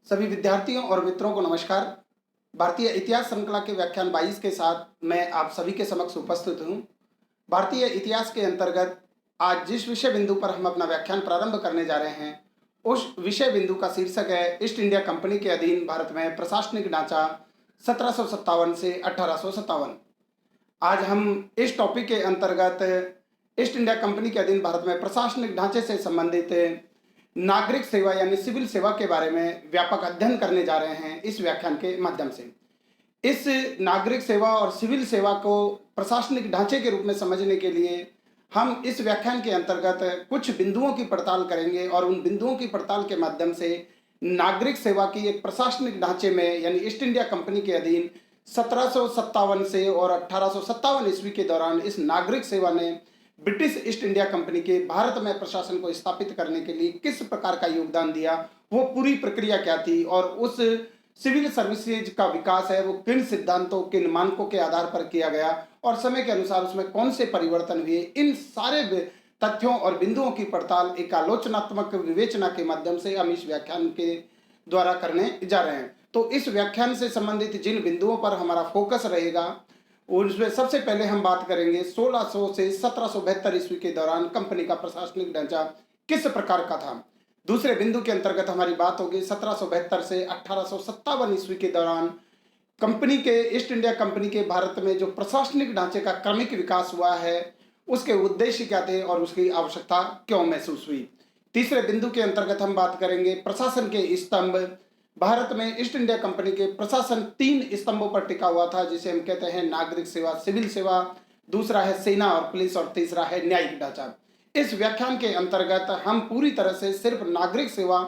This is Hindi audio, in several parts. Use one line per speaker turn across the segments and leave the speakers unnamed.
सभी विद्यार्थियों और मित्रों को नमस्कार। भारतीय इतिहास श्रृंखला के व्याख्यान 22 के साथ मैं आप सभी के समक्ष उपस्थित हूँ। भारतीय इतिहास के अंतर्गत आज जिस विषय बिंदु पर हम अपना व्याख्यान प्रारंभ करने जा रहे हैं, उस विषय बिंदु का शीर्षक है ईस्ट इंडिया कंपनी के अधीन भारत में प्रशासनिक ढांचा 1757 से 1857। आज हम इस टॉपिक के अंतर्गत ईस्ट इंडिया कंपनी के अधीन भारत में प्रशासनिक ढांचे से संबंधित नागरिक सेवा यानी सिविल सेवा के बारे में व्यापक अध्ययन करने जा रहे हैं इस व्याख्यान के माध्यम से। इस नागरिक सेवा और सिविल सेवा को प्रशासनिक ढांचे के रूप में समझने के लिए हम इस व्याख्यान के अंतर्गत कुछ बिंदुओं की पड़ताल करेंगे और उन बिंदुओं की पड़ताल के माध्यम से नागरिक सेवा की एक प्रशासनिक ढांचे में यानी ईस्ट इंडिया कंपनी के अधीन 1757 से और 1857 ईस्वी के दौरान इस नागरिक सेवा ने ब्रिटिश ईस्ट इंडिया कंपनी के भारत में प्रशासन को स्थापित करने के लिए किस प्रकार का योगदान दिया, वो पूरी प्रक्रिया क्या थी और उस सिविल सर्विसेज का विकास है वो किन सिद्धांतों किन मानकों के आधार पर किया गया और समय के अनुसार उसमें कौन से परिवर्तन हुए, इन सारे तथ्यों और बिंदुओं की पड़ताल एक आलोचनात्मक विवेचना के माध्यम से हम इस व्याख्यान के द्वारा करने जा रहे हैं। तो इस व्याख्यान से संबंधित जिन बिंदुओं पर हमारा फोकस रहेगा उसमें सबसे पहले हम बात करेंगे 1600 से 1772 ईस्वी के दौरान कंपनी का प्रशासनिक ढांचा किस प्रकार का था। दूसरे बिंदु के अंतर्गत हमारी बात होगी 1772 से 1857 ईस्वी के दौरान कंपनी के ईस्ट इंडिया कंपनी के भारत में जो प्रशासनिक ढांचे का क्रमिक विकास हुआ है उसके उद्देश्य क्या थे और उसकी आवश्यकता क्यों महसूस हुई। तीसरे बिंदु के अंतर्गत हम बात करेंगे प्रशासन के स्तंभ। भारत में ईस्ट इंडिया कंपनी के प्रशासन 3 स्तंभों पर टिका हुआ था जिसे हम कहते हैं नागरिक सेवा, सिविल सेवा, दूसरा है सेना और पुलिस और तीसरा है न्यायिक ढांचा। इस व्याख्यान के अंतर्गत हम पूरी तरह से सिर्फ नागरिक सेवा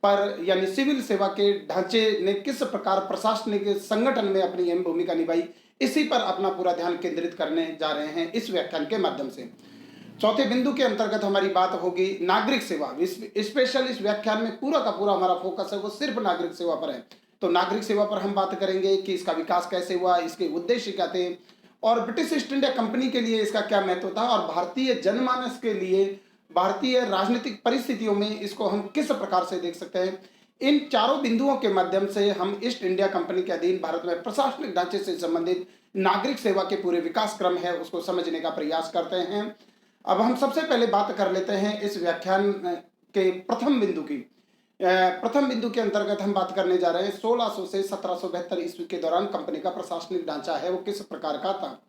पर यानी सिविल सेवा के ढांचे ने किस प्रकार प्रशासनिक संगठन में अपनी अहम भूमिका निभाई, इसी पर अपना पूरा ध्यान केंद्रित करने जा रहे हैं इस व्याख्यान के माध्यम से। चौथे बिंदु के अंतर्गत हमारी बात होगी नागरिक सेवा। स्पेशल इस व्याख्यान में पूरा का पूरा हमारा फोकस है वो सिर्फ नागरिक सेवा पर है। तो नागरिक सेवा पर हम बात करेंगे कि इसका विकास कैसे हुआ, इसके उद्देश्य क्या थे और ब्रिटिश ईस्ट इंडिया कंपनी के लिए इसका क्या महत्व था और भारतीय जनमानस के लिए भारतीय राजनीतिक परिस्थितियों में इसको हम किस प्रकार से देख सकते हैं। इन चारों बिंदुओं के माध्यम से हम ईस्ट इंडिया कंपनी के अधीन भारत में प्रशासनिक ढांचे से संबंधित नागरिक सेवा के पूरे विकास क्रम है उसको समझने का प्रयास करते हैं। अब हम सबसे पहले बात कर लेते हैं इस व्याख्यान के प्रथम बिंदु की। प्रथम बिंदु के अंतर्गत हम बात करने जा रहे हैं 1600 से 1772 ईस्वी के दौरान कंपनी का प्रशासनिक ढांचा है वो किस प्रकार का था।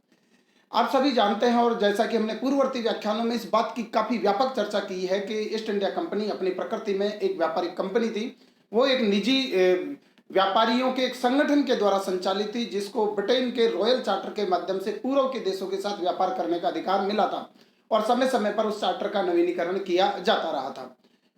आप सभी जानते हैं और जैसा कि हमने पूर्ववर्ती व्याख्यानों में इस बात की काफी व्यापक चर्चा की है कि ईस्ट इंडिया कंपनी अपनी प्रकृति में एक व्यापारिक कंपनी थी। वो एक निजी व्यापारियों के एक संगठन के द्वारा संचालित थी जिसको ब्रिटेन के रॉयल चार्टर के माध्यम से पूर्व के देशों के साथ व्यापार करने का अधिकार मिला था और समय समय पर उस चार्टर का नवीनीकरण किया जाता रहा था।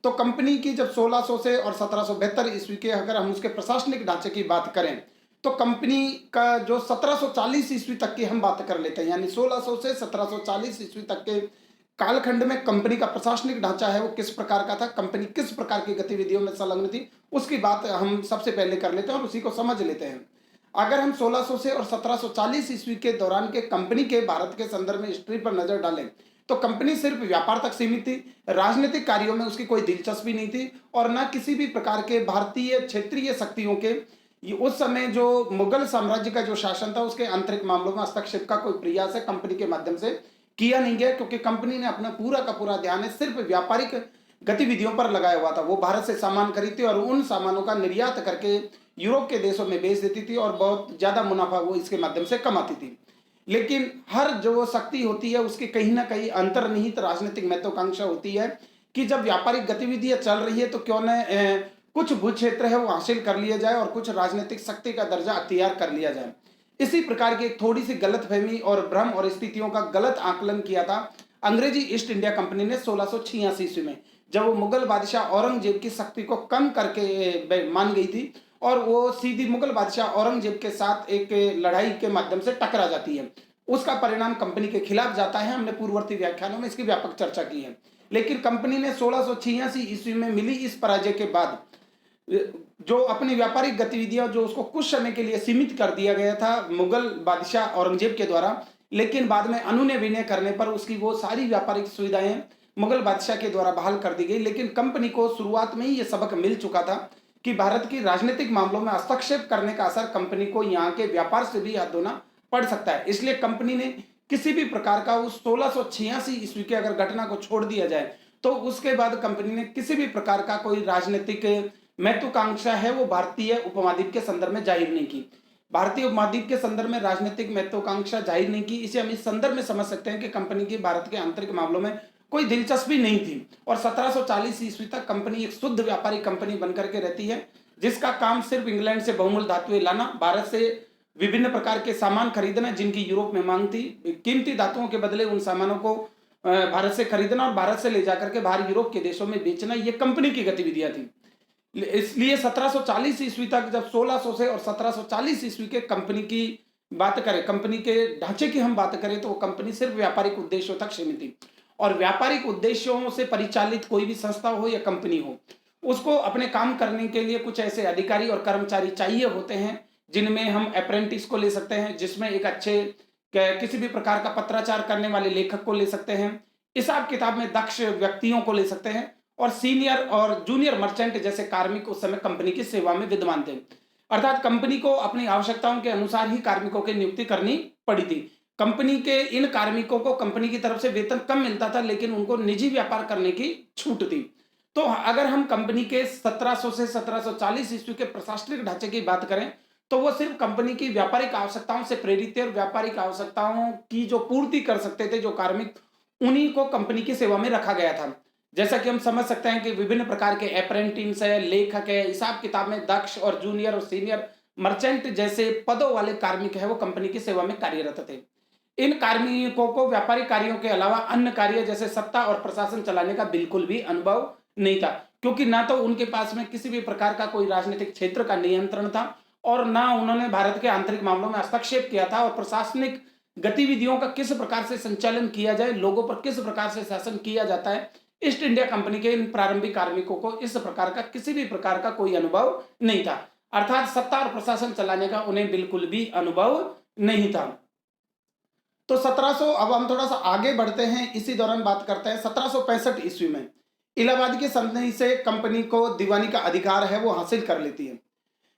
तो कंपनी की जब 1600 से और 1772 ईस्वी के अगर हम उसके प्रशासनिक ढांचे की बात करें तो कंपनी का जो 1740 ईस्वी तक की हम बात कर लेते हैं यानी 1600 से 1740 ईस्वी तक के कालखंड में कंपनी का प्रशासनिक ढांचा है वो किस प्रकार का था, कंपनी किस प्रकार की गतिविधियों में संलग्न थी, उसकी बात हम सबसे पहले कर लेते हैं और उसी को समझ लेते हैं। अगर हम 1600 से और 1740 ईस्वी के दौरान के कंपनी के भारत के संदर्भ में हिस्ट्री पर नजर डालें तो कंपनी सिर्फ व्यापार तक सीमित थी, राजनीतिक कार्यों में उसकी कोई दिलचस्पी नहीं थी और न किसी भी प्रकार के भारतीय क्षेत्रीय शक्तियों के उस समय जो मुगल साम्राज्य का जो शासन था उसके आंतरिक मामलों में हस्तक्षेप का कोई प्रयास है कंपनी के माध्यम से किया नहीं गया, क्योंकि कंपनी ने अपना पूरा का पूरा ध्यान सिर्फ व्यापारिक गतिविधियों पर लगाया हुआ था। वो भारत से सामान खरीदती और उन सामानों का निर्यात करके यूरोप के देशों में बेच देती थी और बहुत ज्यादा मुनाफा वो इसके माध्यम से कमाती थी। लेकिन हर जो शक्ति होती है उसकी कहीं ना कहीं अंतर्निहित राजनीतिक महत्वाकांक्षा होती है कि जब व्यापारिक गतिविधियां चल रही है तो क्यों न कुछ भू क्षेत्र है वो हासिल कर लिया जाए और कुछ राजनीतिक शक्ति का दर्जा अख्तियार कर लिया जाए। इसी प्रकार की एक थोड़ी सी गलतफहमी और भ्रम और स्थितियों का गलत आकलन किया था अंग्रेजी ईस्ट इंडिया कंपनी ने 1686 ईस्वी में, जब वो मुगल बादशाह औरंगजेब की शक्ति को कम करके मान गई थी और वो सीधी मुगल बादशाह औरंगजेब के साथ एक लड़ाई के माध्यम से टकरा जाती है। उसका परिणाम कंपनी के खिलाफ जाता है। हमने पूर्ववर्ती व्याख्यानों में इसकी व्यापक चर्चा की है। लेकिन कंपनी ने 1686 ईस्वी में मिली इस पराजय के बाद जो अपनी व्यापारिक गतिविधियां जो उसको कुछ समय के लिए सीमित कर दिया गया था मुगल बादशाह औरंगजेब के द्वारा, लेकिन बाद में अनुनय विनय करने पर उसकी वो सारी व्यापारिक सुविधाएं मुगल बादशाह के द्वारा बहाल कर दी गई। लेकिन कंपनी को शुरुआत में ही ये सबक मिल चुका था कि भारत की राजनीतिक मामलों में हस्तक्षेप करने का असर कंपनी को यहाँ के व्यापार से भी हाथ धोना पड़ सकता है। इसलिए कंपनी ने किसी भी प्रकार का उस 1686 ईस्वी के अगर घटना को छोड़ दिया जाए, तो उसके बाद कंपनी ने किसी भी प्रकार का कोई राजनीतिक महत्वाकांक्षा है वो भारतीय उपमहाद्वीप के संदर्भ में जाहिर नहीं की। भारतीय उपमहाद्वीप के संदर्भ में राजनीतिक महत्वाकांक्षा जाहिर नहीं की। इसे हम इस संदर्भ में समझ सकते हैं कि कंपनी की भारत के आंतरिक मामलों में कोई दिलचस्पी नहीं थी और 1740 ईस्वी तक कंपनी एक शुद्ध व्यापारी कंपनी बनकर के रहती है, जिसका काम सिर्फ इंग्लैंड से बहुमूल्य धातुएं लाना, भारत से विभिन्न प्रकार के सामान खरीदना जिनकी यूरोप में मांग थी, कीमती धातुओं के बदले उन सामानों को भारत से खरीदना और भारत से ले जाकर के बाहर यूरोप के देशों में बेचना, ये कंपनी की गतिविधियां थी। इसलिए 1740 ईस्वी तक जब 1600 से और 1740 ईस्वी के कंपनी की बात करें, कंपनी के ढांचे की हम बात करें, तो वो कंपनी सिर्फ व्यापारिक उद्देश्यों तक सीमित थी। और व्यापारिक उद्देश्यों से परिचालित कोई भी संस्था हो या कंपनी हो, उसको अपने काम करने के लिए कुछ ऐसे अधिकारी और कर्मचारी चाहिए होते हैं, जिनमें हम अप्रेंटिस को ले सकते हैं, जिसमें एक अच्छे किसी भी प्रकार का पत्राचार करने वाले लेखक को ले सकते हैं, हिसाब किताब में दक्ष व्यक्तियों को ले सकते हैं, और सीनियर और जूनियर मर्चेंट जैसे कार्मिक उस समय कंपनी की सेवा में विद्यमान थे। अर्थात कंपनी को अपनी आवश्यकताओं के अनुसार ही कार्मिकों की नियुक्ति करनी पड़ी थी। कंपनी के इन कार्मिकों को कंपनी की तरफ से वेतन कम मिलता था, लेकिन उनको निजी व्यापार करने की छूट थी। तो अगर हम कंपनी के 1700 से 1740 ईस्वी के प्रशासनिक ढांचे की बात करें, तो वो सिर्फ कंपनी की व्यापारिक आवश्यकताओं से प्रेरित थे और व्यापारिक आवश्यकताओं की जो पूर्ति कर सकते थे जो कार्मिक, उन्हीं को कंपनी की सेवा में रखा गया था। जैसा कि हम समझ सकते हैं कि विभिन्न प्रकार के अप्रेंटिस है, लेखक है, हिसाब किताब में दक्ष और जूनियर और सीनियर मर्चेंट जैसे पदों वाले कार्मिक है वो कंपनी की सेवा में कार्यरत थे। इन कार्मिकों को व्यापारिक कार्यों के अलावा अन्य कार्य जैसे सत्ता और प्रशासन चलाने का बिल्कुल भी अनुभव नहीं था, क्योंकि ना तो उनके पास में किसी भी प्रकार का कोई राजनीतिक क्षेत्र का नियंत्रण था और ना उन्होंने भारत के आंतरिक मामलों में हस्तक्षेप किया था, और प्रशासनिक गतिविधियों का किस प्रकार से संचालन किया जाए, लोगों पर किस प्रकार से शासन किया जाता है, ईस्ट इंडिया कंपनी के इन प्रारंभिक कार्मिकों को इस प्रकार का किसी भी प्रकार का कोई अनुभव नहीं था। अर्थात सत्ता और प्रशासन चलाने का उन्हें बिल्कुल भी अनुभव नहीं था। तो 1700, अब हम थोड़ा सा आगे बढ़ते हैं, इसी दौरान बात करते हैं 1765 ईस्वी में इलाहाबाद की संधि से कंपनी को दीवानी का अधिकार है वो हासिल कर लेती है।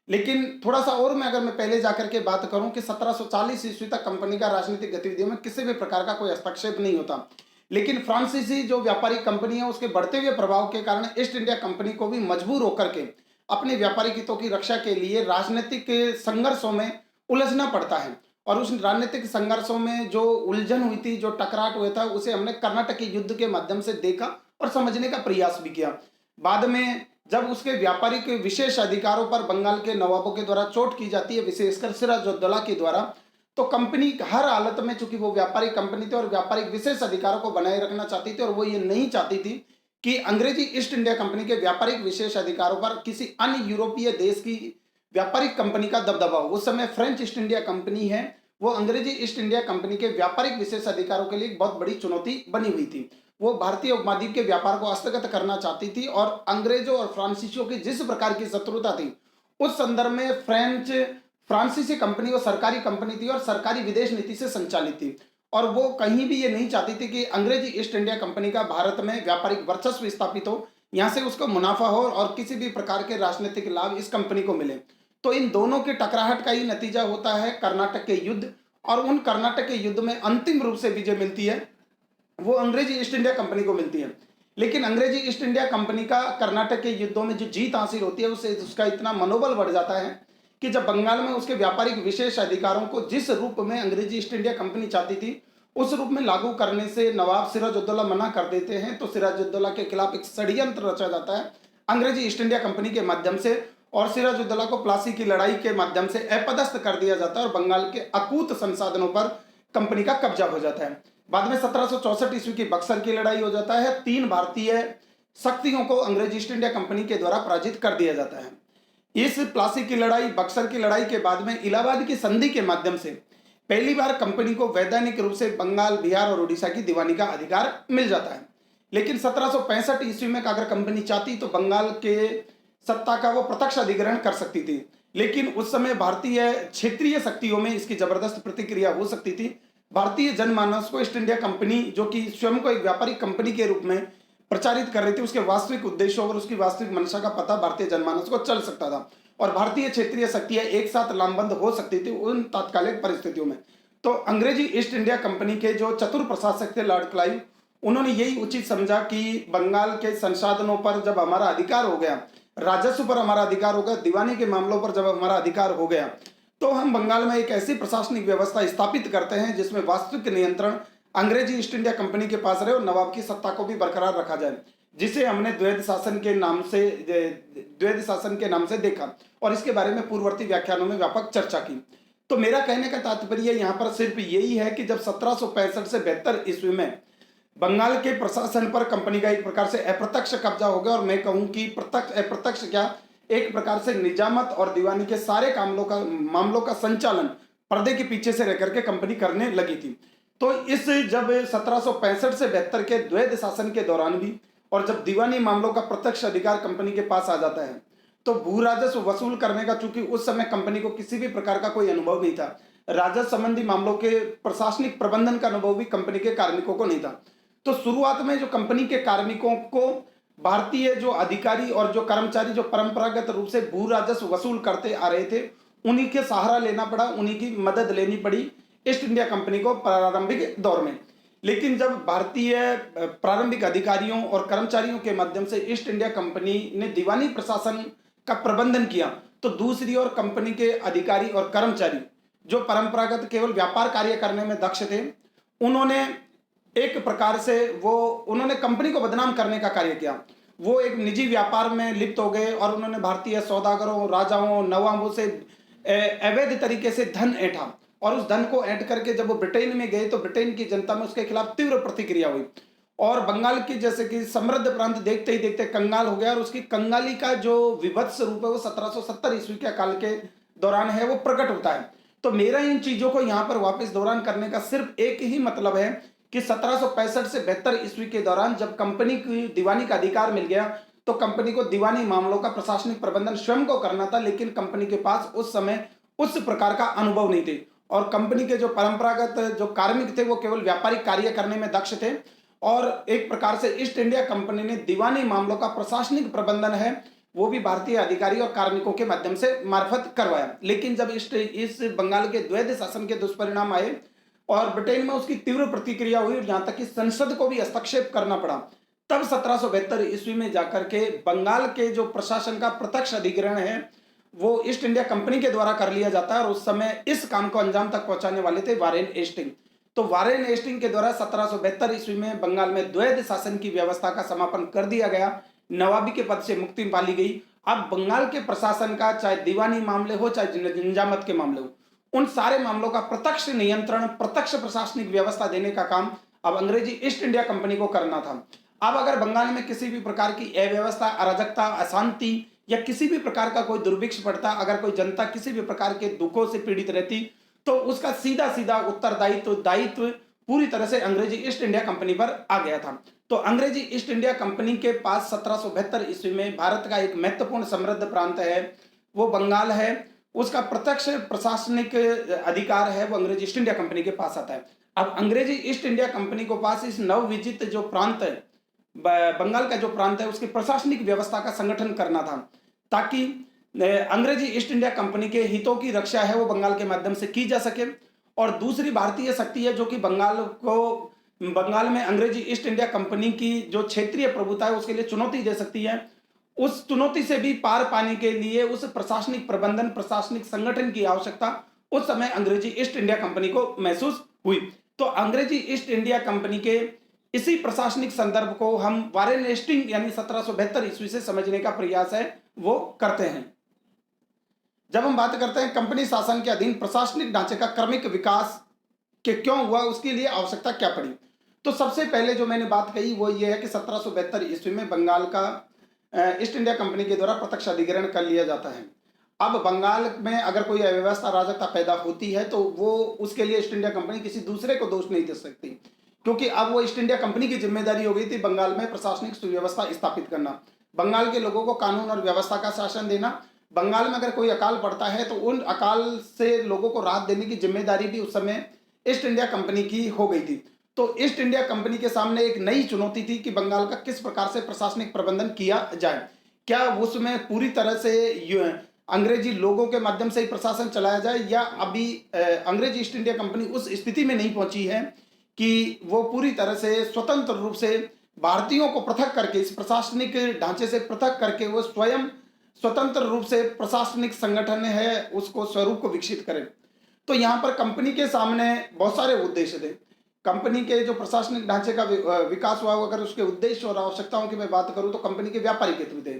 लेकिन थोड़ा सा और मैं पहले जाकर के बात करूं कि 1740 ईस्वी तक कंपनी का राजनीतिक गतिविधियों में किसी भी प्रकार का कोई हस्तक्षेप नहीं होता, लेकिन फ्रांसीसी जो व्यापारिक कंपनी है उसके बढ़ते हुए प्रभाव के कारण ईस्ट इंडिया कंपनी को भी मजबूर होकर के अपने व्यापारिक हितों की रक्षा के लिए राजनीतिक संघर्षों में उलझना पड़ता है। और उस राजनीतिक संघर्षों में जो उलझन हुई थी, जो टकराट हुआ था, उसे हमने कर्नाटक के युद्ध के माध्यम से देखा और समझने का प्रयास भी किया। बाद में जब उसके व्यापारिक विशेष अधिकारों पर बंगाल के नवाबों के द्वारा चोट की जाती है, विशेषकर सिराजुद्दौला के द्वारा, तो कंपनी हर हालत में, चूंकि वो व्यापारिक कंपनी थी और व्यापारिक विशेष अधिकारों को बनाए रखना चाहती थी, और वो ये नहीं चाहती थी कि अंग्रेजी ईस्ट इंडिया कंपनी के व्यापारिक विशेष अधिकारों पर किसी अन्य यूरोपीय देश की व्यापारिक कंपनी का दबदबा हो। उस समय फ्रेंच ईस्ट इंडिया कंपनी है वो अंग्रेजी ईस्ट इंडिया कंपनी के व्यापारिक विशेष अधिकारों के लिए एक बहुत बड़ी चुनौती बनी हुई थी। वो भारतीय उपमहाद्वीप के व्यापार को हस्तगत करना चाहती थी, और अंग्रेजों और फ्रांसीसियों की जिस प्रकार की शत्रुता थी उस संदर्भ में फ्रांसीसी कंपनी वो सरकारी कंपनी थी और सरकारी विदेश नीति से संचालित थी, और वो कहीं भी ये नहीं चाहती थी कि अंग्रेजी ईस्ट इंडिया कंपनी का भारत में व्यापारिक वर्चस्व स्थापित हो, यहाँ से उसको मुनाफा हो और किसी भी प्रकार के राजनीतिक लाभ इस कंपनी को मिले। तो इन दोनों के टकराहट का ही नतीजा होता है कर्नाटक के युद्ध, और उन कर्नाटक के युद्ध में अंतिम रूप से विजय मिलती है वो अंग्रेजी ईस्ट इंडिया कंपनी को मिलती है। लेकिन अंग्रेजी ईस्ट इंडिया कंपनी का कर्नाटक के युद्धों में जो जीत हासिल होती है उससे उसका इतना मनोबल बढ़ जाता है कि जब बंगाल में उसके व्यापारिक विशेष अधिकारों को जिस रूप में अंग्रेजी ईस्ट इंडिया कंपनी चाहती थी उस रूप में लागू करने से नवाब सिराजुद्दौला मना कर देते हैं, तो सिराजुद्दौला के खिलाफ एक षड्यंत्र रचा जाता है अंग्रेजी ईस्ट इंडिया कंपनी के माध्यम से, और सिराजुद्दौला को प्लासी की लड़ाई के माध्यम से अपदस्थ कर दिया जाता है और बंगाल के अकूत संसाधनों पर कंपनी का कब्जा हो जाता है। बाद में 1764 ईस्वी की बक्सर की लड़ाई हो जाता है, 3 भारतीय शक्तियों को अंग्रेजी ईस्ट इंडिया कंपनी के द्वारा पराजित कर दिया जाता है। इस प्लासी की लड़ाई, बक्सर की लड़ाई के बाद में इलाहाबाद की संधि के माध्यम से पहली बार कंपनी को वैधानिक रूप से बंगाल, बिहार और उड़ीसा की दीवानी का अधिकार मिल जाता है। लेकिन 1765 ईस्वी में अगर कंपनी चाहती तो बंगाल के सत्ता का वो प्रत्यक्ष अधिग्रहण कर सकती थी, लेकिन उस समय भारतीय क्षेत्रीय शक्तियों में इसकी जबरदस्त प्रतिक्रिया हो सकती थी। भारतीय जनमानस को ईस्ट इंडिया कंपनी, जो कि स्वयं को एक व्यापारिक कंपनी के रूप में प्रचारित कर रही थी, उसके वास्तविक उद्देश्यों और उसकी वास्तविक मंशा का पता भारतीय जनमानस को चल सकता था और भारतीय क्षेत्रीय शक्तियां एक साथ लामबंद हो सकती थी उन तात्कालिक परिस्थितियों में। तो अंग्रेजी ईस्ट इंडिया कंपनी के जो चतुर प्रशासक थे लॉर्ड क्लाइव, उन्होंने यही उचित समझा कि बंगाल के संसाधनों पर जब हमारा अधिकार हो गया, राजस्व पर हमारा अधिकार हो गया, दीवानी के मामलों पर जब हमारा अधिकार हो गया, तो हम बंगाल में एक ऐसी प्रशासनिक व्यवस्था स्थापित करते हैं जिसमें वास्तविक नियंत्रण अंग्रेजी ईस्ट इंडिया कंपनी के पास रहे और नवाब की सत्ता को भी बरकरार रखा जाए, जिसे हमने द्वैध शासन के नाम से देखा और इसके बारे में पूर्ववर्ती व्याख्यानों में व्यापक चर्चा की। तो मेरा कहने का तात्पर्य यहाँ पर सिर्फ यही है कि जब 1765 से 72 ईस्वी में बंगाल के प्रशासन पर कंपनी का एक प्रकार से अप्रत्यक्ष कब्जा हो गया, और मैं कहूं कि प्रत्यक्ष अप्रत्यक्ष क्या, एक प्रकार से निजामत और दीवानी के सारे मामलों का संचालन पर्दे के पीछे से रह करके कंपनी करने लगी थी। तो इस जब 1765 से 72 के द्वैध शासन के दौरान भी और जब दीवानी मामलों का प्रत्यक्ष अधिकार कंपनी के पास आ जाता है, तो भू राजस्व वसूल करने का, चूंकि उस समय कंपनी को किसी भी प्रकार का कोई अनुभव नहीं था, राजस्व संबंधी मामलों के प्रशासनिक प्रबंधन का अनुभव भी कंपनी के कार्मिकों को नहीं था। तो शुरुआत में जो कंपनी के कार्मिकों को भारतीय जो अधिकारी और जो कर्मचारी जो परंपरागत रूप से भू राजस्व वसूल करते आ रहे थे, उन्हीं के सहारा लेना पड़ा, उन्हीं की मदद लेनी पड़ी ईस्ट इंडिया कंपनी को प्रारंभिक दौर में। लेकिन जब भारतीय प्रारंभिक अधिकारियों और कर्मचारियों के माध्यम से ईस्ट इंडिया कंपनी ने दीवानी प्रशासन का प्रबंधन किया, तो दूसरी ओर कंपनी के अधिकारी और कर्मचारी जो परंपरागत केवल व्यापार कार्य करने में दक्ष थे, उन्होंने एक प्रकार से उन्होंने कंपनी को बदनाम करने का कार्य किया। वो एक निजी व्यापार में लिप्त हो गए और उन्होंने भारतीय सौदागरों, राजाओं, नवाबों से अवैध तरीके से धन ऐंठा, और उस धन को ऐंठ करके जब वो ब्रिटेन में गए तो ब्रिटेन की जनता में उसके खिलाफ तीव्र प्रतिक्रिया हुई और बंगाल की जैसे कि समृद्ध प्रांत देखते ही देखते कंगाल हो गया, और उसकी कंगाली का जो विभत्स रूप है वो 1770 ईस्वी के काल के दौरान है, वो प्रकट होता है। तो मेरा इन चीजों को यहाँ पर वापस दौरान करने का सिर्फ एक ही मतलब है कि 1765 से 72 ईस्वी के दौरान जब कंपनी की दीवानी का अधिकार मिल गया, तो कंपनी को दीवानी मामलों का प्रशासनिक प्रबंधन स्वयं को करना था, लेकिन कंपनी के पास उस समय उस प्रकार का अनुभव नहीं थे और कंपनी के जो परंपरागत जो कार्मिक थे वो केवल व्यापारिक कार्य करने में दक्ष थे, और एक प्रकार से ईस्ट इंडिया कंपनी ने दीवानी मामलों का प्रशासनिक प्रबंधन है वो भी भारतीय अधिकारी और कार्मिकों के माध्यम से मार्फत करवाया। लेकिन जब इस बंगाल के द्वैध शासन के दुष्परिणाम आए और ब्रिटेन में उसकी तीव्र प्रतिक्रिया हुई और यहां तक कि संसद को भी हस्तक्षेप करना पड़ा, तब 1772 ईस्वी में जाकर के बंगाल के जो प्रशासन का प्रत्यक्ष अधिग्रहण है वो ईस्ट इंडिया कंपनी के द्वारा कर लिया जाता है, और उस समय इस काम को अंजाम तक पहुंचाने वाले थे वारेन हेस्टिंग। तो वारेन हेस्टिंग के द्वारा 1772 ईस्वी में बंगाल में द्वैध शासन की व्यवस्था का समापन कर दिया गया, नवाबी के पद से मुक्ति पाली गई। अब बंगाल के प्रशासन का चाहे दीवानी मामले हो चाहे निजामत के मामले हो, उन सारे मामलों का प्रत्यक्ष नियंत्रण, प्रत्यक्ष प्रशासनिक व्यवस्था देने का काम अब अंग्रेजी ईस्ट इंडिया कंपनी को करना था। अब अगर बंगाल में किसी भी प्रकार की अव्यवस्था, अराजकता, अशांति या किसी भी प्रकार का कोई दुर्भिक्ष पड़ता, अगर कोई जनता किसी भी प्रकार के दुखों से पीड़ित रहती, तो उसका सीधा सीधा दायित्व पूरी तरह से अंग्रेजी ईस्ट इंडिया कंपनी पर आ गया था। तो अंग्रेजी ईस्ट इंडिया कंपनी के पास 1772 ईस्वी में भारत का एक महत्वपूर्ण समृद्ध प्रांत है वो बंगाल है, उसका प्रत्यक्ष प्रशासनिक अधिकार है वो अंग्रेजी ईस्ट इंडिया कंपनी के पास आता है। अब अंग्रेजी ईस्ट इंडिया कंपनी को पास इस नवविजित जो प्रांत है, बंगाल का जो प्रांत है, उसकी प्रशासनिक व्यवस्था का संगठन करना था, ताकि अंग्रेजी ईस्ट इंडिया कंपनी के हितों की रक्षा है वो बंगाल के माध्यम से की जा सके। और दूसरी भारतीय शक्ति है जो कि बंगाल में अंग्रेजी ईस्ट इंडिया कंपनी की जो क्षेत्रीय प्रभुता है उसके लिए चुनौती दे सकती है, उस चुनौती से भी पार पाने के लिए उस प्रशासनिक प्रबंधन, प्रशासनिक संगठन की आवश्यकता उस समय अंग्रेजी ईस्ट इंडिया कंपनी को महसूस हुई। तो अंग्रेजी ईस्ट इंडिया कंपनी के इसी प्रशासनिक संदर्भ को हम वारेन हेस्टिंग यानी 1772 ईस्वी से समझने का प्रयास है वो करते हैं। जब हम बात करते हैं कंपनी शासन के अधीन प्रशासनिक ढांचे का क्रमिक विकास के क्यों हुआ, उसके लिए आवश्यकता क्या पड़ी, तो सबसे पहले जो मैंने बात कही वो ये है कि 1772 ईस्वी में बंगाल का ईस्ट इंडिया कंपनी के द्वारा प्रत्यक्ष अधिग्रहण कर लिया जाता है। अब बंगाल में अगर कोई अव्यवस्था, अराजकता पैदा होती है तो वो उसके लिए ईस्ट इंडिया कंपनी किसी दूसरे को दोष नहीं दे सकती, क्योंकि अब वो ईस्ट इंडिया कंपनी की जिम्मेदारी हो गई थी बंगाल में प्रशासनिक सुव्यवस्था स्थापित करना, बंगाल के लोगों को कानून और व्यवस्था का शासन देना। बंगाल में अगर कोई अकाल पड़ता है तो उन अकाल से लोगों को राहत देने की जिम्मेदारी भी उस समय ईस्ट इंडिया कंपनी की हो गई थी। तो ईस्ट इंडिया कंपनी के सामने एक नई चुनौती थी कि बंगाल का किस प्रकार से प्रशासनिक प्रबंधन किया जाए। क्या उसमें पूरी तरह से अंग्रेजी लोगों के माध्यम से ही प्रशासन चलाया जाए, या अभी अंग्रेजी ईस्ट इंडिया कंपनी उस स्थिति में नहीं पहुंची है कि वो पूरी तरह से स्वतंत्र रूप से भारतीयों को पृथक करके, इस प्रशासनिक ढांचे से पृथक करके वो स्वयं स्वतंत्र रूप से प्रशासनिक संगठन है उसको स्वरूप को विकसित करे। तो यहाँ पर कंपनी के सामने बहुत सारे उद्देश्य थे। कंपनी के जो प्रशासनिक ढांचे का विकास हुआ, अगर उसके उद्देश्य और आवश्यकताओं की मैं बात करूं तो कंपनी के व्यापारिक हित थे।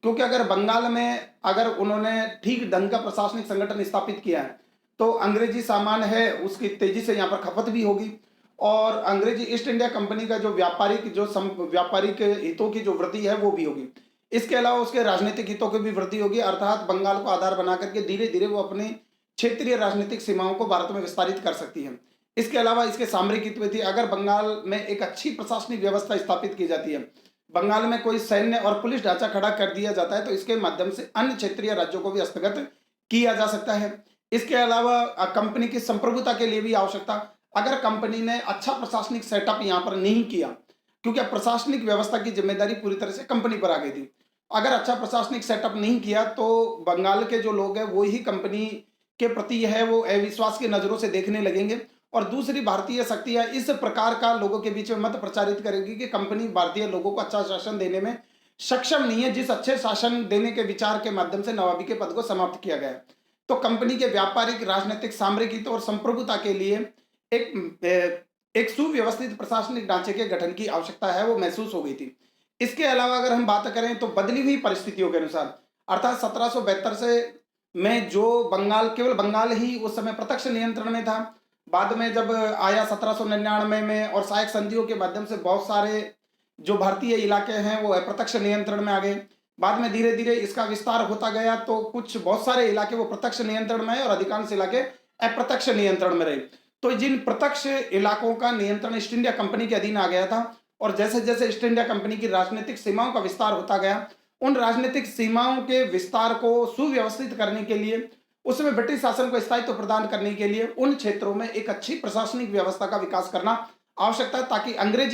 क्योंकि अगर बंगाल में अगर उन्होंने ठीक ढंग का प्रशासनिक संगठन स्थापित किया है तो अंग्रेजी सामान है उसकी तेजी से यहाँ पर खपत भी होगी, और अंग्रेजी ईस्ट इंडिया कंपनी का जो व्यापारिक हितों की जो वृद्धि है वो भी होगी। इसके अलावा उसके राजनीतिक हितों की भी वृद्धि होगी, अर्थात बंगाल को आधार बना करके धीरे धीरे वो अपनी क्षेत्रीय राजनीतिक सीमाओं को भारत में विस्तारित कर सकती है। इसके अलावा इसके सामरिक हित भी थी। अगर बंगाल में एक अच्छी प्रशासनिक व्यवस्था स्थापित की जाती है, बंगाल में कोई सैन्य और पुलिस ढांचा खड़ा कर दिया जाता है, तो इसके माध्यम से अन्य क्षेत्रीय राज्यों को भी हस्तगत किया जा सकता है। इसके अलावा कंपनी की संप्रभुता के लिए भी आवश्यकता, अगर कंपनी ने अच्छा प्रशासनिक सेटअप यहाँ पर नहीं किया, क्योंकि अब प्रशासनिक व्यवस्था की जिम्मेदारी पूरी तरह से कंपनी पर आ गई थी, अगर अच्छा प्रशासनिक सेटअप नहीं किया तो बंगाल के जो लोग हैं वो ही कंपनी के प्रति है वो अविश्वास की नजरों से देखने लगेंगे, और दूसरी भारतीय शक्तियां इस प्रकार का लोगों के बीच में मत प्रचारित करेगी कि कंपनी भारतीय लोगों को अच्छा शासन देने में सक्षम नहीं है, जिस अच्छे शासन देने के विचार के माध्यम से नवाबी के पद को समाप्त किया गया। तो कंपनी के व्यापारिक, राजनीतिक, सामरिक हितों और संप्रभुता के लिए एक सुव्यवस्थित प्रशासनिक ढांचे के गठन की आवश्यकता है वो महसूस हो गई थी। इसके अलावा अगर हम बात करें तो बदली हुई परिस्थितियों के अनुसार, अर्थात 1772 से में जो बंगाल, केवल बंगाल ही उस समय प्रत्यक्ष नियंत्रण में था, बाद में जब आया 1799 में और सहायक संधियों के माध्यम से बहुत सारे जो भारतीय इलाके हैं वो अप्रत्यक्ष नियंत्रण में आ गए। बाद में धीरे धीरे इसका विस्तार होता गया तो कुछ बहुत सारे इलाके वो प्रत्यक्ष नियंत्रण में आए और अधिकांश इलाके अप्रत्यक्ष नियंत्रण में रहे। तो जिन प्रत्यक्ष इलाकों का नियंत्रण ईस्ट इंडिया कंपनी के अधीन आ गया था, और जैसे जैसे ईस्ट इंडिया कंपनी की राजनीतिक सीमाओं का विस्तार होता गया, उन राजनीतिक सीमाओं के विस्तार को सुव्यवस्थित करने के लिए, उसमें ब्रिटिश शासन को स्थायित्व प्रदान करने के लिए उन क्षेत्रों में एक अच्छी प्रशासनिक व्यवस्था का विकास करना आवश्यक था, ताकि अंग्रेज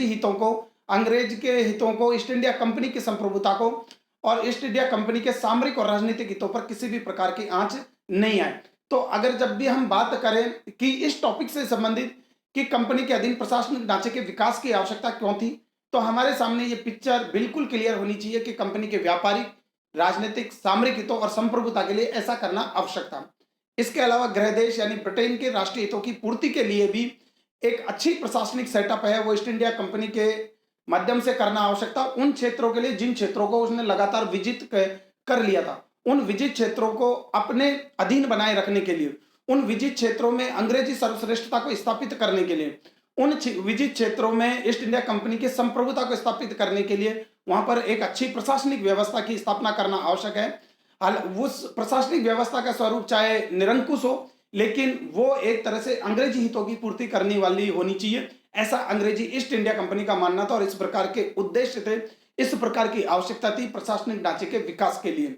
के हितों को, ईस्ट इंडिया कंपनी की संप्रभुता को और ईस्ट इंडिया कंपनी के सामरिक और राजनीतिक हितों पर किसी भी प्रकार की आंच नहीं आए। तो अगर जब भी हम बात करें कि इस टॉपिक से संबंधित कि कंपनी के अधीन प्रशासनिक ढांचे के विकास की आवश्यकता क्यों थी, तो हमारे सामने ये पिक्चर बिल्कुल क्लियर होनी चाहिए कि कंपनी के व्यापारिक, राजनीतिक, सामरिक हितों और संप्रभुता के लिए ऐसा करना आवश्यक था। इसके अलावा गृह देश यानी ब्रिटेन के राष्ट्रीय हितों की पूर्ति के लिए भी एक अच्छी प्रशासनिक सेटअप है वो ईस्ट इंडिया कंपनी के माध्यम से करना आवश्यक था। उन क्षेत्रों के लिए जिन क्षेत्रों को उसने लगातार विजित कर लिया था, उन विजित क्षेत्रों को अपने अधीन बनाए रखने के लिए, उन विजित क्षेत्रों में अंग्रेजी सर्वश्रेष्ठता को स्थापित करने के लिए, उन विजित क्षेत्रों में ईस्ट इंडिया कंपनी की संप्रभुता को स्थापित करने के लिए वहां पर एक अच्छी प्रशासनिक व्यवस्था की स्थापना करना आवश्यक है। उस प्रशासनिक व्यवस्था का स्वरूप चाहे निरंकुश हो, लेकिन वो एक तरह से अंग्रेजी हितों की पूर्ति करने वाली होनी चाहिए, ऐसा अंग्रेजी ईस्ट इंडिया कंपनी का मानना था, और इस प्रकार के उद्देश्य थे, इस प्रकार की आवश्यकता थी प्रशासनिक ढांचे के विकास के लिए।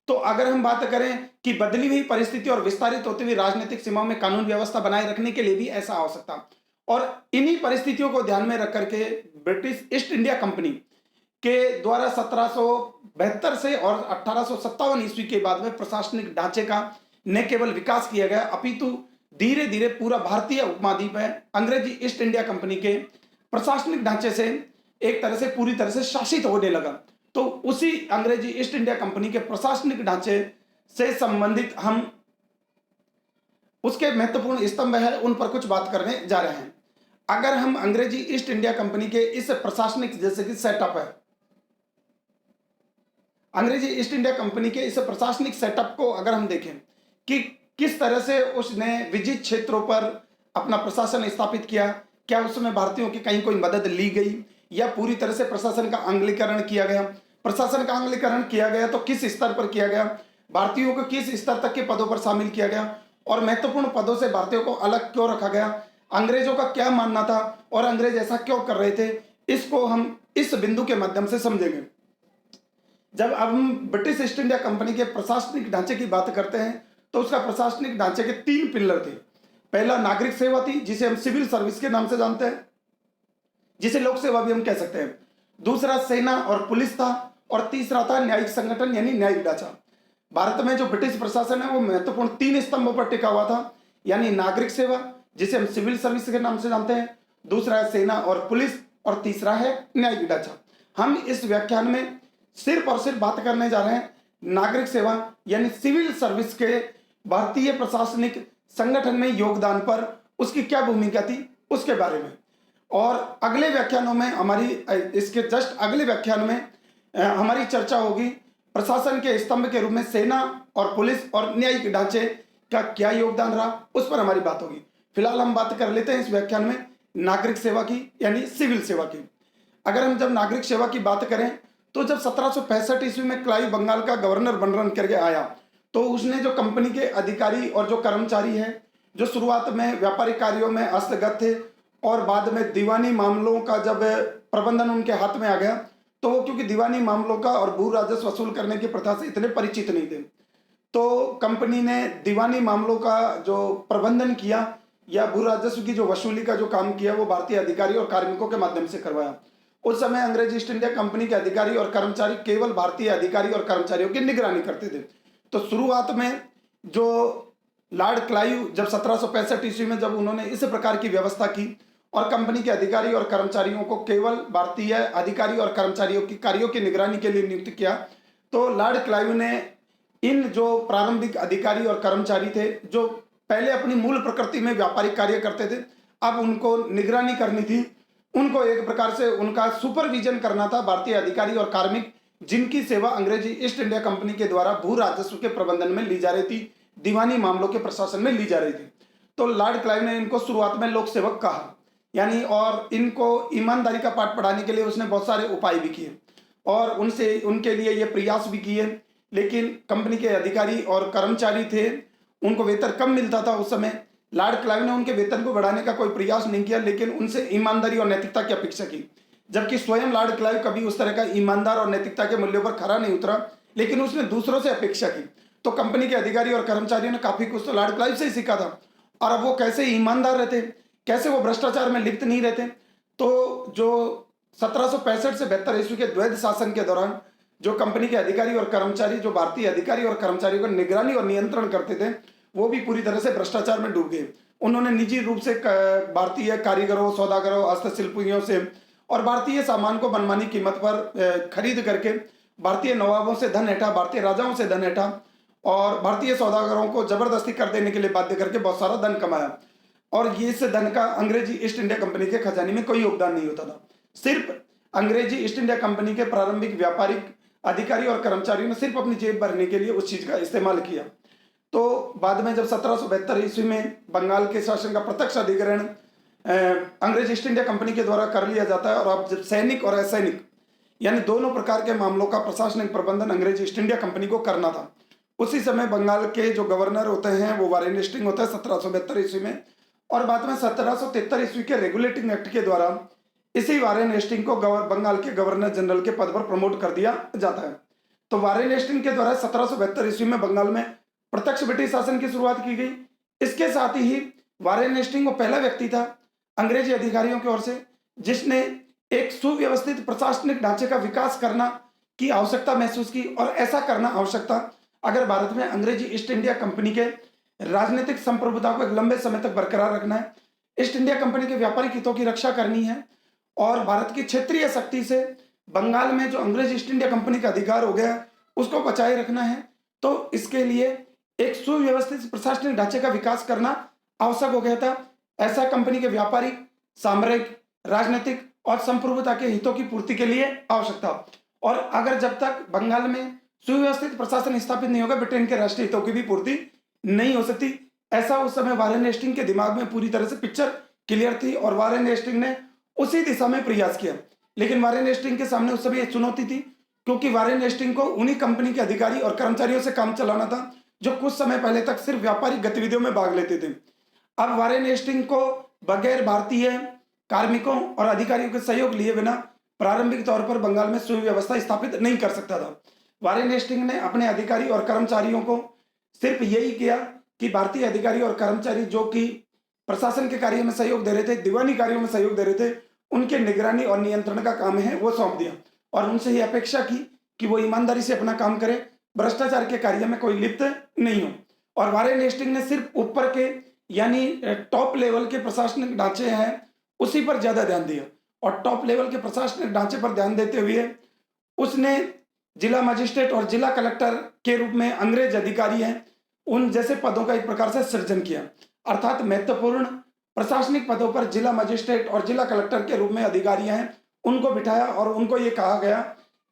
तो अगर हम बात करें कि बदली हुई परिस्थिति और विस्तारित होती हुई राजनीतिक सीमाओं में कानून व्यवस्था बनाए रखने के लिए भी ऐसा आवश्यक था, और इन्हीं परिस्थितियों को ध्यान में रख करके ब्रिटिश ईस्ट इंडिया कंपनी के द्वारा 1772 से और 1857 ईस्वी के बाद में प्रशासनिक ढांचे का न केवल विकास किया गया, अपितु धीरे धीरे पूरा भारतीय उपमहाद्वीप है अंग्रेजी ईस्ट इंडिया कंपनी के प्रशासनिक ढांचे से एक तरह से पूरी तरह से शासित होने लगा। तो उसी अंग्रेजी ईस्ट इंडिया कंपनी के प्रशासनिक ढांचे से संबंधित हम उसके महत्वपूर्ण स्तंभ है उन पर कुछ बात करने जा रहे हैं। अगर हम अंग्रेजी ईस्ट इंडिया कंपनी के इस प्रशासनिक, जैसे कि सेटअप है, अंग्रेजी ईस्ट इंडिया कंपनी के इस प्रशासनिक सेटअप को अगर हम देखें कि किस तरह से उसने विजित क्षेत्रों पर अपना प्रशासन स्थापित किया, क्या उसमें भारतीयों की कहीं कोई मदद ली गई या पूरी तरह से प्रशासन का आंग्लीकरण किया गया। प्रशासन का आंग्लीकरण किया गया तो किस स्तर पर किया गया, भारतीयों को किस स्तर तक के पदों पर शामिल किया गया, और महत्वपूर्ण पदों से भारतीयों को अलग क्यों रखा गया, अंग्रेजों का क्या मानना था और अंग्रेज ऐसा क्यों कर रहे थे, इसको हम इस बिंदु के माध्यम से समझेंगे। जब हम ब्रिटिश ईस्ट इंडिया कंपनी के प्रशासनिक ढांचे की बात करते हैं तो उसका प्रशासनिक ढांचे के 3 पिलर थे। पहला नागरिक सेवा थी, जिसे हम सिविल सर्विस के नाम से जानते हैं। जिसे लोक सेवा भी हम कह सकते हैं। दूसरा सेना और पुलिस था, और तीसरा था न्यायिक संगठन यानी न्यायिक ढांचा। भारत में जो ब्रिटिश प्रशासन है वो महत्वपूर्ण 3 स्तंभों पर टिका हुआ था, यानी नागरिक सेवा जिसे हम सिविल सर्विस के नाम से जानते हैं, दूसरा है सेना और पुलिस, और तीसरा है न्यायिक ढांचा। हम इस व्याख्यान में सिर्फ और सिर्फ बात करने जा रहे हैं नागरिक सेवा यानी सिविल सर्विस के भारतीय प्रशासनिक संगठन में योगदान पर, उसकी क्या भूमिका थी उसके बारे में। और अगले व्याख्यानों में इसके जस्ट अगले व्याख्यान में हमारी चर्चा होगी प्रशासन के स्तंभ के रूप में सेना और पुलिस और न्यायिक ढांचे का क्या योगदान रहा, उस पर हमारी बात होगी। फिलहाल हम बात कर लेते हैं इस व्याख्यान में नागरिक सेवा की यानी सिविल सेवा की। अगर हम जब नागरिक सेवा की बात करें तो जब 1765 ईस्वी में क्लाइव बंगाल का गवर्नर बन करके आया तो उसने जो कंपनी के अधिकारी और जो कर्मचारी हैं जो शुरुआत में व्यापारिक कार्यों में हस्तगत थे और बाद में दीवानी मामलों का जब प्रबंधन उनके हाथ में आ गया, तो वो क्योंकि दीवानी मामलों का और भू राजस्व वसूल करने की प्रथा से इतने परिचित नहीं थे, तो कंपनी ने दीवानी मामलों का जो प्रबंधन किया या भू राजस्व की जो वसूली का जो काम किया वो भारतीय अधिकारी और कार्मिकों के माध्यम से करवाया। उस समय अंग्रेज ईस्ट इंडिया कंपनी के अधिकारी और कर्मचारी केवल भारतीय अधिकारी और कर्मचारियों की निगरानी करते थे। तो शुरुआत में जो लॉर्ड क्लाइव जब 1765 ईस्वी में जब उन्होंने इस प्रकार की व्यवस्था की और कंपनी के अधिकारी और कर्मचारियों को केवल भारतीय अधिकारी और कर्मचारियों की कार्यों की निगरानी के लिए नियुक्त किया, तो लॉर्ड क्लाइव ने इन जो प्रारंभिक अधिकारी और कर्मचारी थे जो पहले अपनी मूल प्रकृति में व्यापारिक कार्य करते थे, अब उनको निगरानी करनी थी, उनको एक प्रकार से उनका सुपरविजन करना था भारतीय अधिकारी और कार्मिक जिनकी सेवा अंग्रेजी ईस्ट इंडिया कंपनी के द्वारा भू राजस्व के प्रबंधन में ली जा रही थी, दीवानी मामलों के प्रशासन में ली जा रही थी। तो लॉर्ड क्लाइव ने इनको शुरुआत में लोक सेवक कहा, यानी और इनको ईमानदारी का पाठ पढ़ाने के लिए उसने बहुत सारे उपाय भी किए और उनके लिए ये प्रयास भी किए, लेकिन कंपनी के अधिकारी और कर्मचारी थे उनको वेतन कम मिलता था उस समय। लॉर्ड क्लाइव ने उनके वेतन को बढ़ाने का कोई प्रयास नहीं किया, लेकिन उनसे ईमानदारी और नैतिकता की अपेक्षा की, जबकि स्वयं लॉर्ड क्लाइव कभी उस तरह का ईमानदार और नैतिकता के मूल्यों पर खरा नहीं उतरा, लेकिन उसने दूसरों से अपेक्षा की। तो कंपनी के अधिकारी और कर्मचारियों ने काफी कुछ तो लॉर्ड क्लाइव से ही सीखा था, और अब वो कैसे ईमानदार रहते, कैसे वो भ्रष्टाचार में लिप्त नहीं रहते। तो जो 1765 से 72 ईस्वी के द्वैध शासन के दौरान जो कंपनी के अधिकारी और कर्मचारी जो भारतीय अधिकारी और कर्मचारियों को निगरानी और नियंत्रण करते थे, वो भी पूरी तरह से भ्रष्टाचार में डूब गए। उन्होंने निजी रूप से भारतीय कारीगरों, सौदागरों, हस्तशिल्पियों से और भारतीय सामान को मनमानी कीमत पर खरीद करके भारतीय नवाबों से धन ऐंठा, भारतीय राजाओं से धन ऐंठा और भारतीय सौदागरों को जबरदस्ती कर देने के लिए बाध्य करके बहुत सारा धन कमाया। और ये इस धन का अंग्रेजी ईस्ट इंडिया कंपनी के खजाने में कोई योगदान नहीं होता था, सिर्फ अंग्रेजी ईस्ट इंडिया कंपनी के प्रारंभिक व्यापारिक अधिकारी और कर्मचारियों ने सिर्फ अपनी जेब भरने के लिए उस चीज का इस्तेमाल किया। तो बाद में जब 1772 ईस्वी में बंगाल के शासन का प्रत्यक्ष अधिग्रहण अंग्रेज ईस्ट इंडिया कंपनी के द्वारा कर लिया जाता है, और अब जब सैनिक और असैनिक यानी दोनों प्रकार के मामलों का प्रशासनिक प्रबंधन अंग्रेज ईस्ट इंडिया कंपनी को करना था। उसी समय बंगाल के जो गवर्नर होते हैं वो वारेन हेस्टिंग होता है 1772 ईस्वी में, और बाद में 1773 ईस्वी के रेगुलेटिंग एक्ट के द्वारा इसी वारेन हेस्टिंग को बंगाल के गवर्नर जनरल के पद पर प्रमोट कर दिया जाता है। तो वारेन हेस्टिंग के द्वारा 1772 ईस्वी में बंगाल में प्रत्यक्ष ब्रिटिश शासन की शुरुआत की गई। इसके साथ ही वारेन हेस्टिंग वो पहला व्यक्ति था अंग्रेजी अधिकारियों की ओर से जिसने एक सुव्यवस्थित प्रशासनिक ढांचे का विकास करना की आवश्यकता महसूस की, और ऐसा करना आवश्यकता अगर भारत में अंग्रेजी ईस्ट इंडिया कंपनी के राजनीतिक संप्रभुता को एक लंबे समय तक बरकरार रखना है, ईस्ट इंडिया कंपनी के व्यापारिक हितों की रक्षा करनी है और भारत की क्षेत्रीय शक्ति से बंगाल में जो अंग्रेज ईस्ट इंडिया कंपनी का अधिकार हो गया उसको बचाए रखना है, तो इसके लिए एक सुव्यवस्थित प्रशासनिक ढांचे का विकास करना आवश्यक हो गया था। ऐसा कंपनी के व्यापारिक, सामरिक, राजनीतिक और संप्रभुता के हितों की पूर्ति के लिए आवश्यक था। और अगर जब तक बंगाल में सुव्यवस्थित प्रशासन स्थापित नहीं होगा, ब्रिटेन के राष्ट्रीय हितों की भी पूर्ति नहीं हो सकती। ऐसा उस समय वारेन हेस्टिंग के दिमाग में पूरी तरह से पिक्चर क्लियर थी और वारेन हेस्टिंग ने उसी दिशा में प्रयास किया। लेकिन वारेन हेस्टिंग के सामने उस समय एक चुनौती थी, क्योंकि वारेन हेस्टिंग को उन्हीं कंपनी के अधिकारी और कर्मचारियों से काम चलाना था जो कुछ समय पहले तक सिर्फ व्यापारिक गतिविधियों में भाग लेते थे। अब वारेन हेस्टिंग को बगैर भारतीय कार्मिकों और अधिकारियों के सहयोग लिए बिना प्रारंभिक तौर पर बंगाल में सुव्यवस्था स्थापित नहीं कर सकता था। वारेन हेस्टिंग ने अपने अधिकारी और कर्मचारियों को सिर्फ यही किया कि भारतीय अधिकारी और कर्मचारी जो कि प्रशासन के कार्य में सहयोग दे रहे थे, दीवानी कार्यों में सहयोग दे रहे थे, उनके निगरानी और नियंत्रण का काम है वो सौंप दिया और उनसे ये अपेक्षा की कि वो ईमानदारी से अपना काम करे, भ्रष्टाचार के कार्य में कोई लिप्त नहीं हो। और वारेन हेस्टिंग ने सिर्फ ऊपर के यानी टॉप लेवल के प्रशासनिक ढांचे हैं उसी पर ज्यादा ध्यान दिया और टॉप लेवल के प्रशासनिक ढांचे पर ध्यान देते हुए उसने जिला मजिस्ट्रेट और जिला कलेक्टर के रूप में अंग्रेज अधिकारी हैं उन जैसे पदों का एक प्रकार से सृजन किया। अर्थात महत्वपूर्ण प्रशासनिक पदों पर जिला मजिस्ट्रेट और जिला कलेक्टर के रूप में अधिकारी हैं उनको बिठाया और उनको ये कहा गया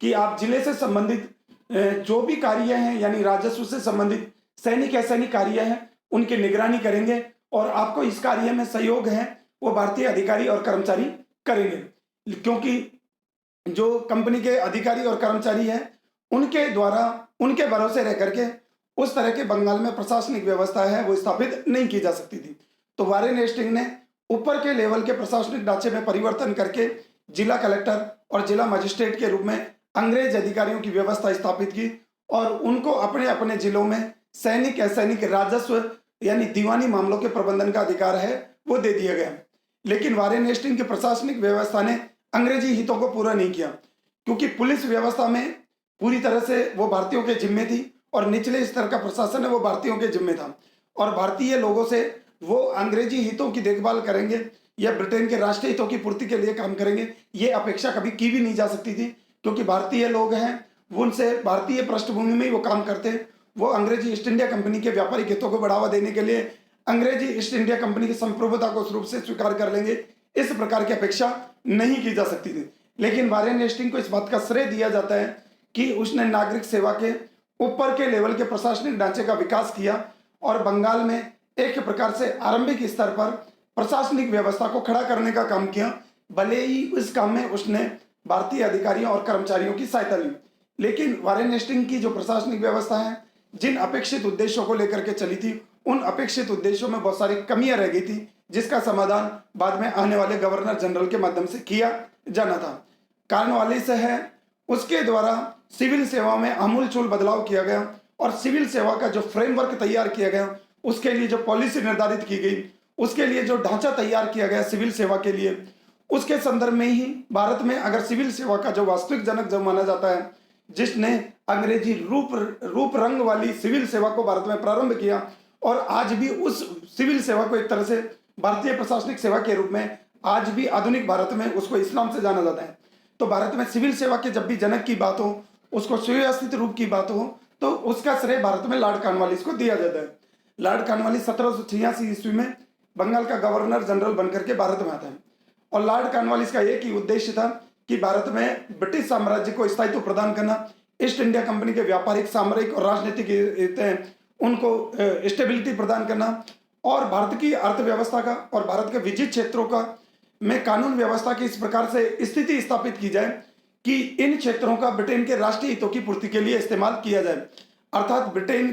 कि आप जिले से संबंधित जो भी कार्य हैं यानी राजस्व से संबंधित सैनिक असैनिक कार्य हैं उनकी निगरानी करेंगे और आपको इस कार्य में सहयोग है वो भारतीय अधिकारी और कर्मचारी करेंगे, क्योंकि जो कंपनी के अधिकारी और कर्मचारी हैं उनके द्वारा उनके भरोसे रह करके उस तरह के बंगाल में प्रशासनिक व्यवस्था है वो स्थापित नहीं की जा सकती थी। तो वारेन हेस्टिंग ने ऊपर के लेवल के प्रशासनिक ढांचे में परिवर्तन करके जिला कलेक्टर और जिला मजिस्ट्रेट के रूप में अंग्रेज अधिकारियों की व्यवस्था स्थापित की और उनको अपने अपने जिलों में सैनिक असैनिक राजस्व यानी दीवानी मामलों के प्रबंधन का अधिकार है वो दे दिया गया। लेकिन वारेन हेस्टिंग की प्रशासनिक व्यवस्था ने अंग्रेजी हितों को पूरा नहीं किया, क्योंकि पुलिस व्यवस्था में पूरी तरह से वो भारतीयों के जिम्मे थी और निचले स्तर का प्रशासन है वो भारतीयों के जिम्मे था और भारतीय लोगों से वो अंग्रेजी हितों की देखभाल करेंगे या ब्रिटेन के राष्ट्रीय हितों की पूर्ति के लिए काम करेंगे ये अपेक्षा कभी की भी नहीं जा सकती थी, क्योंकि भारतीय लोग हैं वो उनसे भारतीय पृष्ठभूमि में ही वो काम करते। वो अंग्रेजी ईस्ट इंडिया कंपनी के व्यापारिक हितों को बढ़ावा देने के लिए अंग्रेजी ईस्ट इंडिया कंपनी की संप्रभुता को उस रूप से स्वीकार कर लेंगे, इस प्रकार की अपेक्षा नहीं की जा सकती थी। लेकिन वारेन हेस्टिंग को इस बात का श्रेय दिया जाता है कि उसने नागरिक सेवा के ऊपर के लेवल के प्रशासनिक ढांचे का विकास किया और बंगाल में एक प्रकार से आरंभिक स्तर पर प्रशासनिक व्यवस्था को खड़ा करने का काम किया। भले ही इस काम में उसने भारतीय अधिकारियों और कर्मचारियों की सहायता ली, लेकिन वारेन हेस्टिंग की जो प्रशासनिक व्यवस्था है जिन अपेक्षित उद्देश्यों को लेकर के चली थी उन अपेक्षित उद्देश्यों में बहुत सारी कमियां रह गई थी, जिसका समाधान बाद में आने वाले गवर्नर जनरल के माध्यम से किया जाना था। कॉर्नवालिस है उसके द्वारा सिविल सेवा में आमूलचूल बदलाव किया गया और सिविल सेवा का जो फ्रेमवर्क तैयार किया गया उसके लिए जो पॉलिसी निर्धारित की गई उसके लिए जो ढांचा तैयार किया गया सिविल सेवा के लिए उसके संदर्भ में ही भारत में अगर सिविल सेवा का जो वास्तविक जनक जो माना जाता है जिसने अंग्रेजी रूप रंग वाली सिविल सेवा को भारत में प्रारंभ किया और आज भी उस सिविल सेवा को एक तरह से भारतीय प्रशासनिक सेवा के रूप में आज भी आधुनिक भारत में उसको इस नाम से जाना जाता है। तो भारत में सिविल सेवा के जब भी जनक की बात हो उसको सुव्यवस्थित रूप की बात हो तो उसका श्रेय भारत में लॉर्ड कॉर्नवालिस को दिया जाता है। लॉर्ड कॉर्नवालिस 1786 ईस्वी में बंगाल का गवर्नर जनरल बनकर के भारत में आता है और लॉर्ड कॉर्नवालिस का एक ही उद्देश्य था कि भारत में ब्रिटिश साम्राज्य को स्थायित्व प्रदान करना, ईस्ट इंडिया कंपनी के व्यापारिक सामरिक और राजनीतिक हित हैं उनको स्टेबिलिटी प्रदान करना और भारत की अर्थव्यवस्था का और भारत के विजित क्षेत्रों का में कानून व्यवस्था की इस प्रकार से स्थिति स्थापित की जाए कि इन क्षेत्रों का ब्रिटेन के राष्ट्रीय हितों की पूर्ति के लिए इस्तेमाल किया जाए। अर्थात ब्रिटेन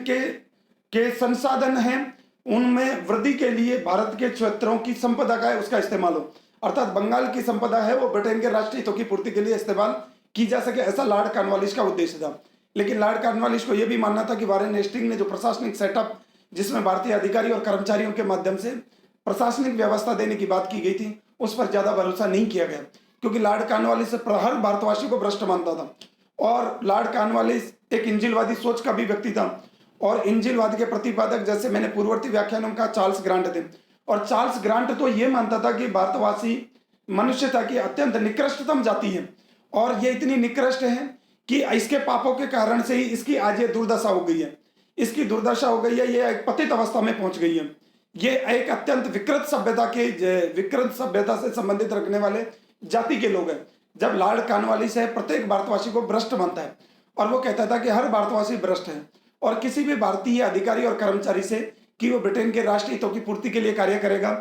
के संसाधन हैं उनमें वृद्धि के लिए भारत के क्षेत्रों की संपदा का है उसका इस्तेमाल हो, अर्थात बंगाल की संपदा है वो ब्रिटेन के राष्ट्रीय हितों की पूर्ति के लिए इस्तेमाल की जा सके, ऐसा लॉर्ड कॉर्नवालिस का उद्देश्य था। लेकिन लॉर्ड कॉर्नवालिस को यह भी मानना था कि वारेन हेस्टिंग ने जो प्रशासनिक सेटअप जिसमें भारतीय अधिकारी और कर्मचारियों के माध्यम से प्रशासनिक व्यवस्था देने की बात की गई थी उस पर ज्यादा भरोसा नहीं किया गया, क्योंकि लॉर्ड कॉर्नवालिस हर भारतवासी को भ्रष्ट मानता था और लॉर्ड कॉर्नवालिस एक इंजिलवादी सोच का भी व्यक्ति था और इंजिलवाद के प्रतिपादक जैसे मैंने पूर्ववर्ती व्याख्यानों में कहा चार्ल्स ग्रांट थे और चार्ल्स ग्रांट तो ये मानता था कि भारतवासी मनुष्यता की अत्यंत निकृष्टतम जाति है और ये इतनी निकृष्ट है कि इसके पापों के कारण से ही इसकी आज ये दुर्दशा हो गई है, इसकी दुर्दशा हो गई है, ये एक पतित अवस्था में पहुंच गई है। ये एक अत्यंत विकृत सभ्यता से संबंधित रखने वाले जाति के लोग हैं। जब लॉर्ड कॉर्नवालिस है प्रत्येक भारतवासी को भ्रष्ट मानता है और वो कहता था कि हर भारतवासी भ्रष्ट है और किसी भी भारतीय अधिकारी और कर्मचारी से कि वो ब्रिटेन के राष्ट्रीय हितों की पूर्ति के लिए कार्य करेगा,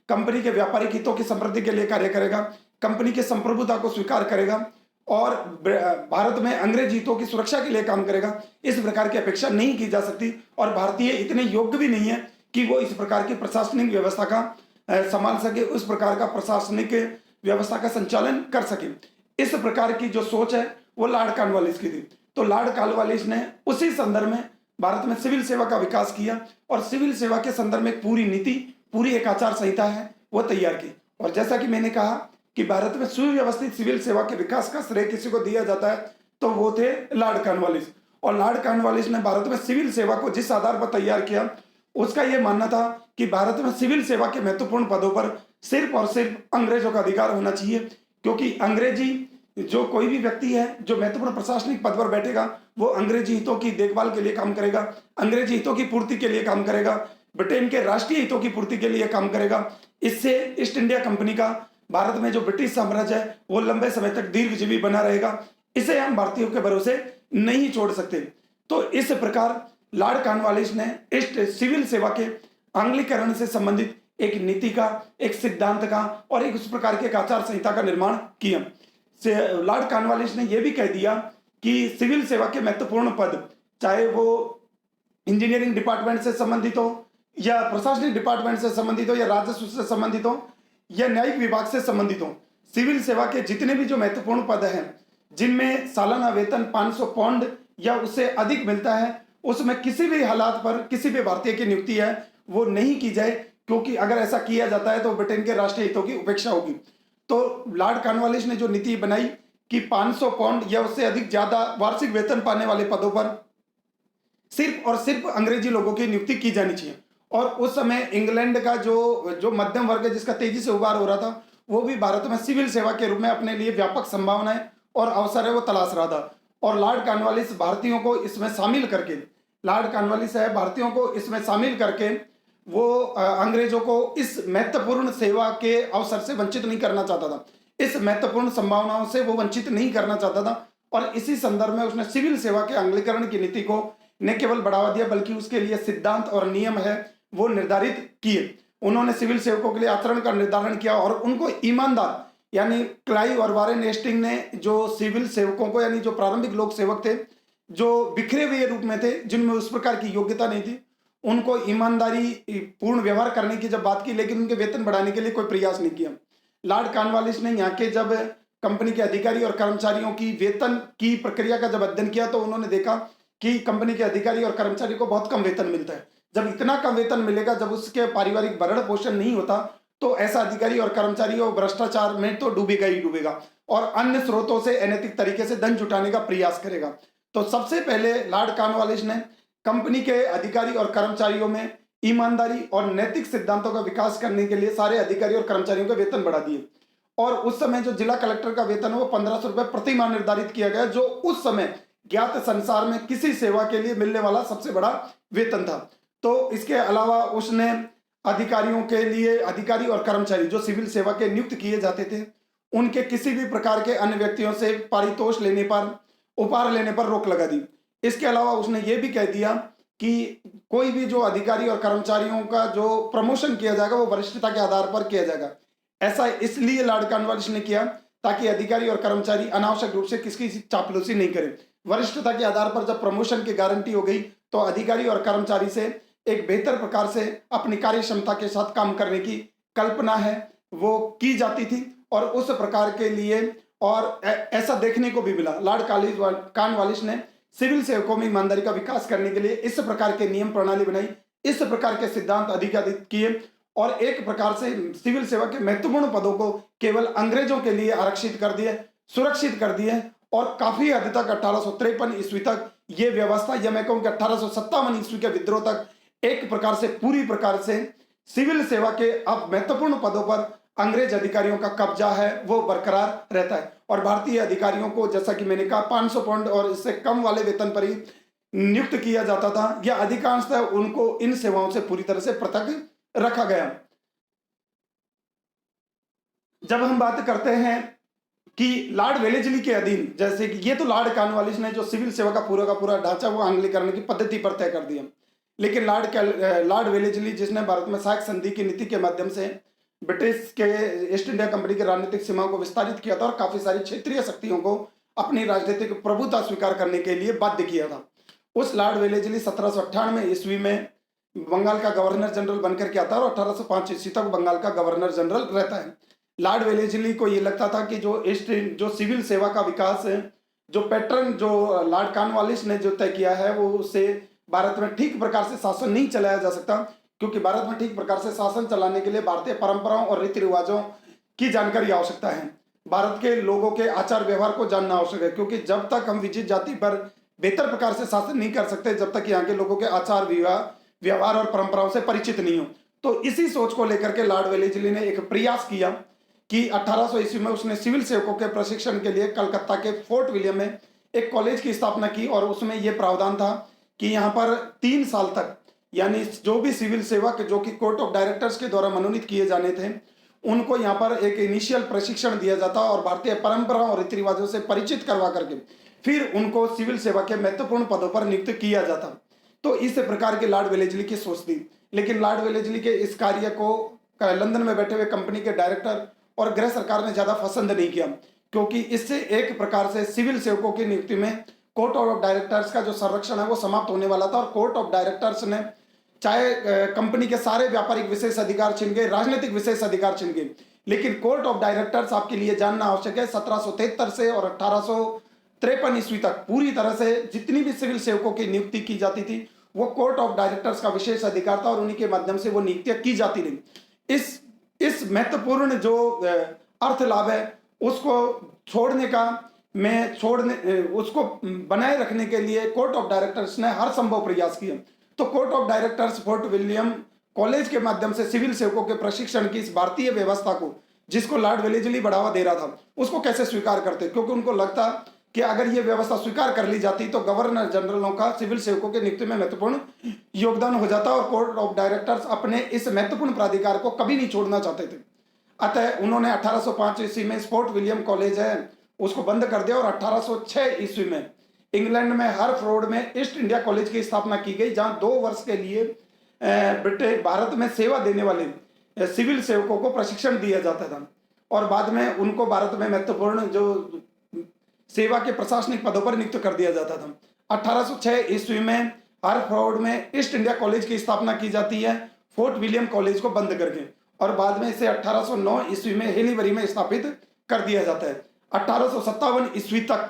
कंपनी के व्यापारिक हितों की समृद्धि के लिए कार्य करेगा, कंपनी के संप्रभुता को स्वीकार करेगा और भारत में अंग्रेज हितों की सुरक्षा के लिए काम करेगा, इस प्रकार की अपेक्षा नहीं की जा सकती और भारतीय इतने योग्य भी नहीं है कि वो इस प्रकार की प्रशासनिक व्यवस्था का संभाल सके, उस प्रकार का प्रशासनिक व्यवस्था का संचालन कर सके। इस प्रकार की जो सोच है वो लॉर्ड कॉर्नवालिस की थी। तो लॉर्ड कॉर्नवालिस ने उसी संदर्भ में भारत में सिविल सेवा का विकास किया और सिविल सेवा के संदर्भ में पूरी नीति, पूरी एक आचार संहिता है वो तैयार की। और जैसा कि मैंने कहा कि भारत में सुव्यवस्थित सिविल सेवा के विकास का श्रेय किसी को दिया जाता है तो वो थे लॉर्ड कॉर्नवालिस। और लॉर्ड कॉर्नवालिस ने भारत में सिविल सेवा को जिस आधार पर तैयार किया, उसका यह मानना था कि भारत में सिविल सेवा के महत्वपूर्ण पदों पर सिर्फ और सिर्फ अंग्रेजों का अधिकार होना चाहिए, क्योंकि अंग्रेजी जो कोई भी व्यक्ति है जो महत्वपूर्ण प्रशासनिक पद पर बैठेगा वो अंग्रेजी हितों की देखभाल के लिए काम करेगा, अंग्रेजी हितों की पूर्ति के लिए काम करेगा, ब्रिटेन के राष्ट्रीय हितों की पूर्ति के लिए काम करेगा। इससे ईस्ट इंडिया कंपनी का भारत में जो ब्रिटिश साम्राज्य है वो लंबे समय तक दीर्घजीवी बना रहेगा। इसे हम भारतीयों के भरोसे नहीं छोड़ सकते। तो इस प्रकार लॉर्ड कॉर्नवालिस ने ईस्ट सिविल सेवा के आंग्लीकरण से संबंधित एक नीति का, एक सिद्धांत का और एक उस प्रकार के एक आचार संहिता का निर्माण किया। लॉर्ड कॉर्नवालिस ने यह भी कह दिया कि सिविल सेवा के महत्वपूर्ण पद, चाहे वो इंजीनियरिंग डिपार्टमेंट से संबंधित हो या प्रशासनिक डिपार्टमेंट से संबंधित हो या राजस्व से संबंधित हो या न्यायिक विभाग से संबंधित हो, सिविल सेवा के जितने भी जो महत्वपूर्ण पद हैं जिनमें सालाना वेतन 500 पाउंड या उससे अधिक मिलता है, उसमें किसी भी हालात पर किसी भी भारतीय की नियुक्ति है वो नहीं की जाए, क्योंकि अगर ऐसा किया जाता है तो ब्रिटेन के राष्ट्रीय हितों की उपेक्षा होगी। तो लॉर्ड कॉर्नवालिस ने जो नीति बनाई कि 500 पाउंड या उससे अधिक ज्यादा वार्षिक वेतन पाने वाले पदों पर सिर्फ और सिर्फ अंग्रेजी लोगों की नियुक्ति की जानी चाहिए। और उस समय इंग्लैंड का जो मध्यम वर्ग है जिसका तेजी से उभार हो रहा था, वो भी भारत में सिविल सेवा के रूप में अपने लिए व्यापक संभावनाएं और अवसर है वो तलाश रहा था। और लॉर्ड कॉर्नवालिस भारतीयों को इसमें शामिल करके, लॉर्ड कॉर्नवालिस है भारतीयों को इसमें शामिल करके वो अंग्रेजों को इस महत्वपूर्ण सेवा के अवसर से वंचित नहीं करना चाहता था, इस महत्वपूर्ण संभावनाओं से वो वंचित नहीं करना चाहता था। और इसी संदर्भ में उसने सिविल सेवा के आंग्लीकरण की नीति को न केवल बढ़ावा दिया बल्कि उसके लिए सिद्धांत और नियम है वो निर्धारित किए। उन्होंने सिविल सेवकों के लिए आचरण का निर्धारण किया और उनको ईमानदार, यानी क्लाइव और वारेन हेस्टिंग ने जो सिविल सेवकों को, यानी जो प्रारंभिक लोक सेवक थे जो बिखरे हुए रूप में थे जिनमें उस प्रकार की योग्यता नहीं थी, उनको ईमानदारी पूर्ण व्यवहार करने की जब बात की, लेकिन उनके वेतन बढ़ाने के लिए कोई प्रयास नहीं किया। लॉर्ड कॉर्नवालिस ने यहाँ के जब कंपनी के अधिकारी और कर्मचारियों की वेतन की प्रक्रिया का जब अध्ययन किया तो उन्होंने देखा कि कंपनी के अधिकारी और कर्मचारी को बहुत कम वेतन मिलता है। जब इतना कम वेतन मिलेगा, जब उसके पारिवारिक भरण पोषण नहीं होता, तो ऐसा अधिकारी और कर्मचारी और भ्रष्टाचार में तो डूबेगा ही डूबेगा और अन्य स्रोतों से अनैतिक तरीके से धन जुटाने का प्रयास करेगा। तो सबसे पहले लॉर्ड कॉर्नवालिस ने कंपनी के अधिकारी और कर्मचारियों में ईमानदारी और नैतिक सिद्धांतों का विकास करने के लिए सारे अधिकारी और कर्मचारियों के वेतन बढ़ा दिए। और उस समय जो जिला कलेक्टर का वेतन है वो 1500 रुपए प्रति माह निर्धारित किया गया, जो उस समय ज्ञात संसार में किसी सेवा के लिए मिलने वाला सबसे बड़ा वेतन था। तो इसके अलावा उसने अधिकारियों के लिए, अधिकारी और कर्मचारी जो सिविल सेवा के नियुक्त किए जाते थे, उनके किसी भी प्रकार के अन्य व्यक्तियों से पारितोष लेने पर, उपहार लेने पर रोक लगा दी। इसके अलावा उसने ये भी कह दिया कि कोई भी जो अधिकारी और कर्मचारियों का जो प्रमोशन किया जाएगा वो वरिष्ठता के आधार पर किया जाएगा। ऐसा इसलिए लॉर्ड कॉर्नवालिस ने किया ताकि अधिकारी और कर्मचारी अनावश्यक रूप से किसकी चापलूसी नहीं करें। वरिष्ठता के आधार पर जब प्रमोशन की गारंटी हो गई तो अधिकारी और कर्मचारी से एक बेहतर प्रकार से अपनी कार्य क्षमता के साथ काम करने की कल्पना है वो की जाती थी। और उस प्रकार के लिए और ऐसा देखने को भी मिला, लॉर्ड कॉर्नवालिस ने सिविल सेवकों में ईमानदारी का विकास करने के लिए इस प्रकार के नियम प्रणाली बनाई, इस प्रकार के सिद्धांत अधिकारित किए और एक प्रकार से सिविल सेवा के महत्वपूर्ण पदों को केवल अंग्रेजों के लिए आरक्षित कर दिए, सुरक्षित कर दिए। और काफी हद तक 1853 ईस्वी तक ये व्यवस्था, या मैं कहूँ कि 1857 ईस्वी के विद्रोह तक एक प्रकार से पूरी प्रकार से सिविल सेवा के अब महत्वपूर्ण पदों पर अंग्रेज अधिकारियों का कब्जा है वो बरकरार रहता है। और भारतीय अधिकारियों को, जैसा कि मैंने कहा, 500 पाउंड और इससे कम वाले वेतन पर ही नियुक्त किया जाता था, या अधिकांशतः उनको इन सेवाओं से पूरी तरह से पृथक रखा गया। जब हम बात करते हैं कि लॉर्ड वेलेस्ली के अधीन, जैसे कि ये तो लॉर्ड कॉर्नवालिस ने जो सिविल सेवा का पूरा ढांचा वो आंग्लीकरण की पद्धति पर तय कर दिया, लेकिन लॉर्ड वेलेस्ली जिसने भारत में साख संधि की नीति के माध्यम से ब्रिटिश के ईस्ट इंडिया कंपनी की राजनीतिक सीमाओं को विस्तारित किया था और काफी सारी क्षेत्रीय शक्तियों को अपनी राजनीतिक प्रभुता स्वीकार करने के लिए बाध्य किया था। उस लॉर्ड वेलेस्ली 1798 ईस्वी में बंगाल का गवर्नर जनरल बनकर के आता है और 1805 ईस्वी तक बंगाल का गवर्नर जनरल रहता है। लॉर्ड वेलेस्ली को ये लगता था कि जो सिविल सेवा का विकास है, जो पैटर्न जो लॉर्ड कॉर्नवालिस ने जो तय किया है वो उससे भारत में ठीक प्रकार से शासन नहीं चलाया जा सकता, क्योंकि भारत में ठीक प्रकार से शासन चलाने के लिए भारतीय परंपराओं और रीति रिवाजों की जानकारी आवश्यकता है। भारत के लोगों के आचार व्यवहार को जानना आवश्यक है, क्योंकि जब तक हम विजित जाति पर बेहतर प्रकार से शासन नहीं कर सकते जब तक यहाँ के लोगों के आचार व्यवहार और परंपराओं से परिचित नहीं हो। तो इसी सोच को लेकर के लॉर्ड वेलेस्ली ने एक प्रयास किया कि 1800 ईस्वी में उसने सिविल सेवकों के प्रशिक्षण के लिए कलकत्ता के फोर्ट विलियम में एक कॉलेज की स्थापना की, और उसमें यह प्रावधान था कि यहाँ पर 3 साल तक, यानी जो भी सिविल सेवक जो कि कोर्ट ऑफ डायरेक्टर्स के द्वारा मनोनीत किए जाने थे, उनको यहाँ पर एक इनिशियल प्रशिक्षण दिया जाता और भारतीय परंपराओं और रीति रिवाजों से परिचित करवा करके फिर उनको सिविल सेवा के महत्वपूर्ण पदों पर नियुक्त किया जाता। तो इस प्रकार के लॉर्ड वेलेस्ली की सोच थी। लेकिन लॉर्ड वेलेस्ली के इस कार्य को लंदन में बैठे हुए कंपनी के डायरेक्टर और गृह सरकार ने ज्यादा पसंद नहीं किया, क्योंकि इससे एक प्रकार से सिविल सेवकों की नियुक्ति में कोर्ट ऑफ डायरेक्टर्स का जो संरक्षण है वो समाप्त होने वाला था। और कोर्ट ऑफ डायरेक्टर्स ने चाहे कंपनी के सारे व्यापारिक विशेष अधिकार छिन गए, राजनीतिक विशेष अधिकार छिन गए, लेकिन कोर्ट ऑफ डायरेक्टर्स आपके लिए जानना आवश्यक है 1773 से और 1853 ईस्वी तक पूरी तरह से जितनी भी सिविल सेवकों की नियुक्ति की जाती थी वो कोर्ट ऑफ डायरेक्टर्स का विशेष अधिकार था और उन्हीं के माध्यम से वो नियुक्तियां की जाती रही। इस महत्वपूर्ण जो अर्थ लाभ है उसको उसको बनाए रखने के लिए कोर्ट ऑफ डायरेक्टर्स ने हर संभव प्रयास किया। तो court of directors fort William college के माध्यम से सिविल सेवकों के प्रशिक्षण की इस भारतीय व्यवस्था को, जिसको लॉर्ड वेलेस्ली बढ़ावा दे रहा था, उसको कैसे स्वीकार करते, क्योंकि उनको लगता कि अगर ये व्यवस्था स्वीकार कर ली जाती तो गवर्नर जनरलों का सिविल सेवकों के नियुक्ति में महत्वपूर्ण योगदान हो जाता और कोर्ट ऑफ डायरेक्टर्स अपने इस महत्वपूर्ण प्राधिकार को कभी नहीं छोड़ना चाहते थे। अतः उन्होंने 1805 ईस्वी में फोर्ट विलियम कॉलेज है उसको बंद कर दिया और 1806 ईस्वी में इंग्लैंड में हरफ्रोड में ईस्ट इंडिया कॉलेज की स्थापना की गई, जहां 2 वर्ष के लिए ब्रिटिश भारत में सेवा देने वाले सिविल सेवकों को प्रशिक्षण दिया जाता था और बाद में उनको भारत में महत्वपूर्ण जो सेवा के प्रशासनिक पदों पर नियुक्त कर दिया जाता था। 1806 ईस्वी में हरफ्रोड में ईस्ट इंडिया कॉलेज की स्थापना की जाती है फोर्ट विलियम कॉलेज को बंद करके, और बाद में इसे 1809 ईस्वी में हेलीबरी में स्थापित कर दिया जाता है। 1857 ईस्वी तक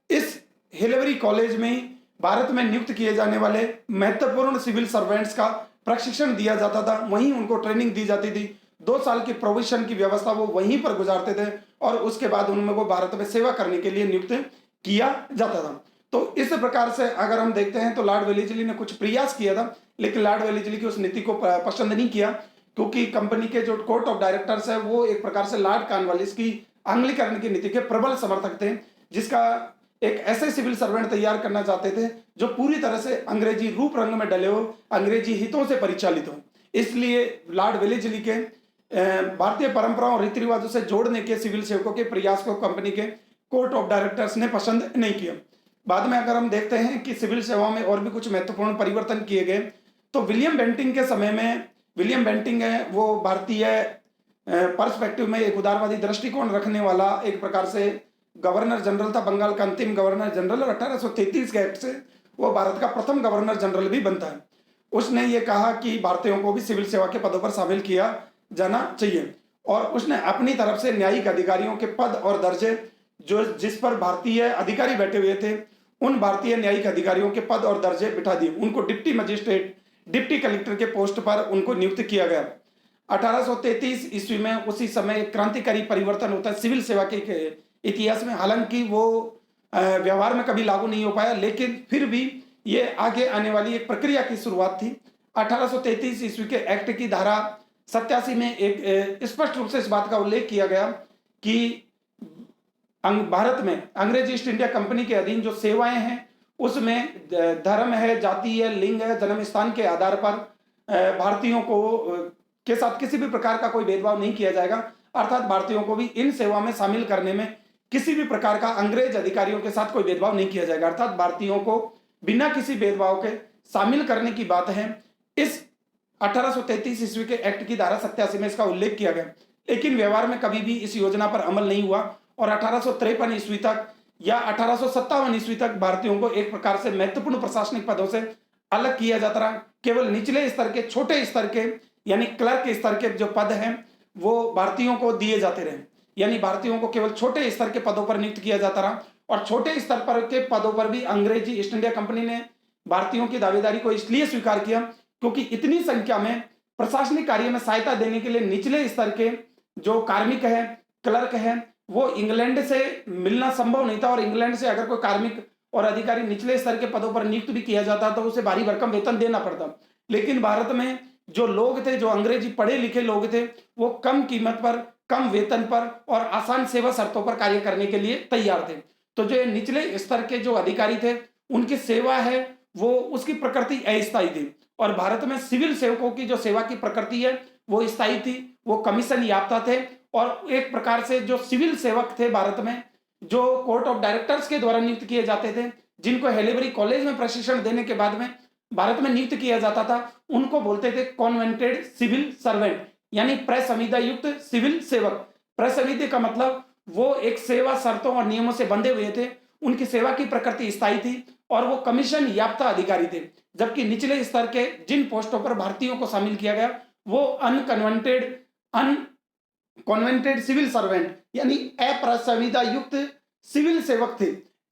इस हेलीबरी कॉलेज में भारत में नियुक्त किए जाने वाले महत्वपूर्ण सिविल सर्वेंट्स का प्रशिक्षण दिया जाता था, वहीं उनको ट्रेनिंग दी जाती थी। 2 साल की प्रोविजन की व्यवस्था वो वहीं पर गुजारते थे और उसके बाद उनमें वो भारत में सेवा करने के लिए नियुक्त किया जाता था। तो इस प्रकार से अगर हम देखते हैं तो लॉर्ड वेलेस्ली ने कुछ प्रयास किया था, लेकिन लॉर्ड वेलेस्ली की उस नीति को पसंद नहीं किया, क्योंकि कंपनी के जो कोर्ट ऑफ डायरेक्टर्स है वो एक प्रकार से लॉर्ड कॉर्नवालिस की आंग्लीकरण की नीति के प्रबल समर्थक थे, जिसका एक ऐसे सिविल सर्वेंट तैयार करना चाहते थे जो पूरी तरह से अंग्रेजी रूप रंग में डले हो, अंग्रेजी हितों से परिचालित हो। इसलिए लॉर्ड वेलेस्ली के भारतीय परंपराओं और रीति रिवाजों से जोड़ने के सिविल सेवकों के प्रयास को कंपनी के कोर्ट ऑफ डायरेक्टर्स ने पसंद नहीं किया। बाद में अगर हम देखते हैं कि सिविल सेवाओं में और भी कुछ महत्वपूर्ण परिवर्तन किए गए, तो विलियम बेंटिंग के समय में, विलियम बेंटिंग है वो भारतीय पर्सपेक्टिव में एक उदारवादी दृष्टिकोण रखने वाला एक प्रकार से गवर्नर जनरल था, बंगाल का अंतिम गवर्नर जनरल, और 1833 के एक्ट से वो भारत का प्रथम गवर्नर जनरल भी बनता है। उसने ये कहा कि भारतीयों को भी सिविल सेवा के पदों पर शामिल किया जाना चाहिए, और उसने अपनी तरफ से न्यायिक अधिकारियों के पद और दर्जे जो जिस पर भारतीय अधिकारी बैठे हुए थे उन भारतीय न्यायिक अधिकारियों के पद और दर्जे बिठा दिए। उनको डिप्टी मजिस्ट्रेट, डिप्टी कलेक्टर के पोस्ट पर उनको नियुक्त किया गया। 1833 ईस्वी में उसी समय एक क्रांतिकारी परिवर्तन होता है सिविल सेवा के इतिहास में। हालांकि वो व्यवहार में कभी लागू नहीं हो पाया, लेकिन फिर भी ये आगे आने वाली एक प्रक्रिया की शुरुआत थी। 1833 ईस्वी के एक्ट की धारा 87 में एक स्पष्ट रूप से इस बात का उल्लेख किया गया कि भारत में अंग्रेजी ईस्ट इंडिया कंपनी के अधीन जो सेवाएं हैं उसमें धर्म है, जाति है, लिंग है, जन्म स्थान के आधार पर भारतीयों को के साथ किसी भी प्रकार का कोई भेदभाव नहीं किया जाएगा। अर्थात भारतीयों को भी इन सेवा में शामिल करने में किसी भी प्रकार का अंग्रेज अधिकारियों के साथ कोई भेदभाव नहीं किया जाएगा। अर्थात भारतीयों को बिना किसी भेदभाव के शामिल करने की बात है। इस 1833 ईस्वी के एक्ट की धारा 87 में इसका उल्लेख किया गया, लेकिन व्यवहार में कभी भी इस योजना पर अमल नहीं हुआ और 1853 ईस्वी तक या 1857 ईस्वी तक भारतीयों को एक प्रकार से महत्वपूर्ण प्रशासनिक पदों से अलग किया जाता रहा। केवल निचले स्तर के, छोटे स्तर के यानी क्लर्क के स्तर के जो पद हैं वो भारतीयों को दिए जाते रहे, यानी भारतीयों को केवल छोटे स्तर के पदों पर नियुक्त किया जाता रहा। और छोटे स्तर पर के पदों पर भी अंग्रेजी ईस्ट इंडिया कंपनी ने भारतीयों की दावेदारी को इसलिए स्वीकार किया क्योंकि इतनी संख्या में प्रशासनिक कार्य में सहायता देने के लिए निचले स्तर के जो कार्मिक है, क्लर्क है, वो इंग्लैंड से मिलना संभव नहीं था और इंग्लैंड से अगर कोई कार्मिक और अधिकारी निचले स्तर के पदों पर नियुक्त भी किया जाता तो उसे भारी भरकम वेतन देना पड़ता। लेकिन भारत में जो लोग थे, जो अंग्रेजी पढ़े लिखे लोग थे, वो कम कीमत पर, कम वेतन पर और आसान सेवा शर्तों पर कार्य करने के लिए तैयार थे। तो जो निचले स्तर के जो अधिकारी थे, उनकी सेवा है वो उसकी प्रकृति अस्थायी थी और भारत में सिविल सेवकों की जो सेवा की प्रकृति है वो स्थायी थी, वो कमीशन याफ्ता थे और एक प्रकार से जो सिविल सेवक थे भारत में, जो कोर्ट ऑफ डायरेक्टर्स के द्वारा नियुक्त किए जाते थे, जिनको हेलेबरी कॉलेज में प्रशिक्षण देने के बाद में भारत में नियुक्त किया जाता था, उनको बोलते थे कॉन्वेंटेड सिविल सर्वेंट, यानी प्रसंविदा युक्त सिविल सेवक। प्रसंविदा का मतलब वो एक सेवा शर्तों और नियमों से बंधे हुए थे, उनकी सेवा की प्रकृति स्थायी थी और वो कमीशन याफ्ता अधिकारी थे। जबकि निचले स्तर के जिन पोस्टों पर भारतीयों को शामिल किया गया वो अनकन्वेंटेड सिविल सर्वेंट यानी अप्रसंविदा युक्त सिविल सेवक थे।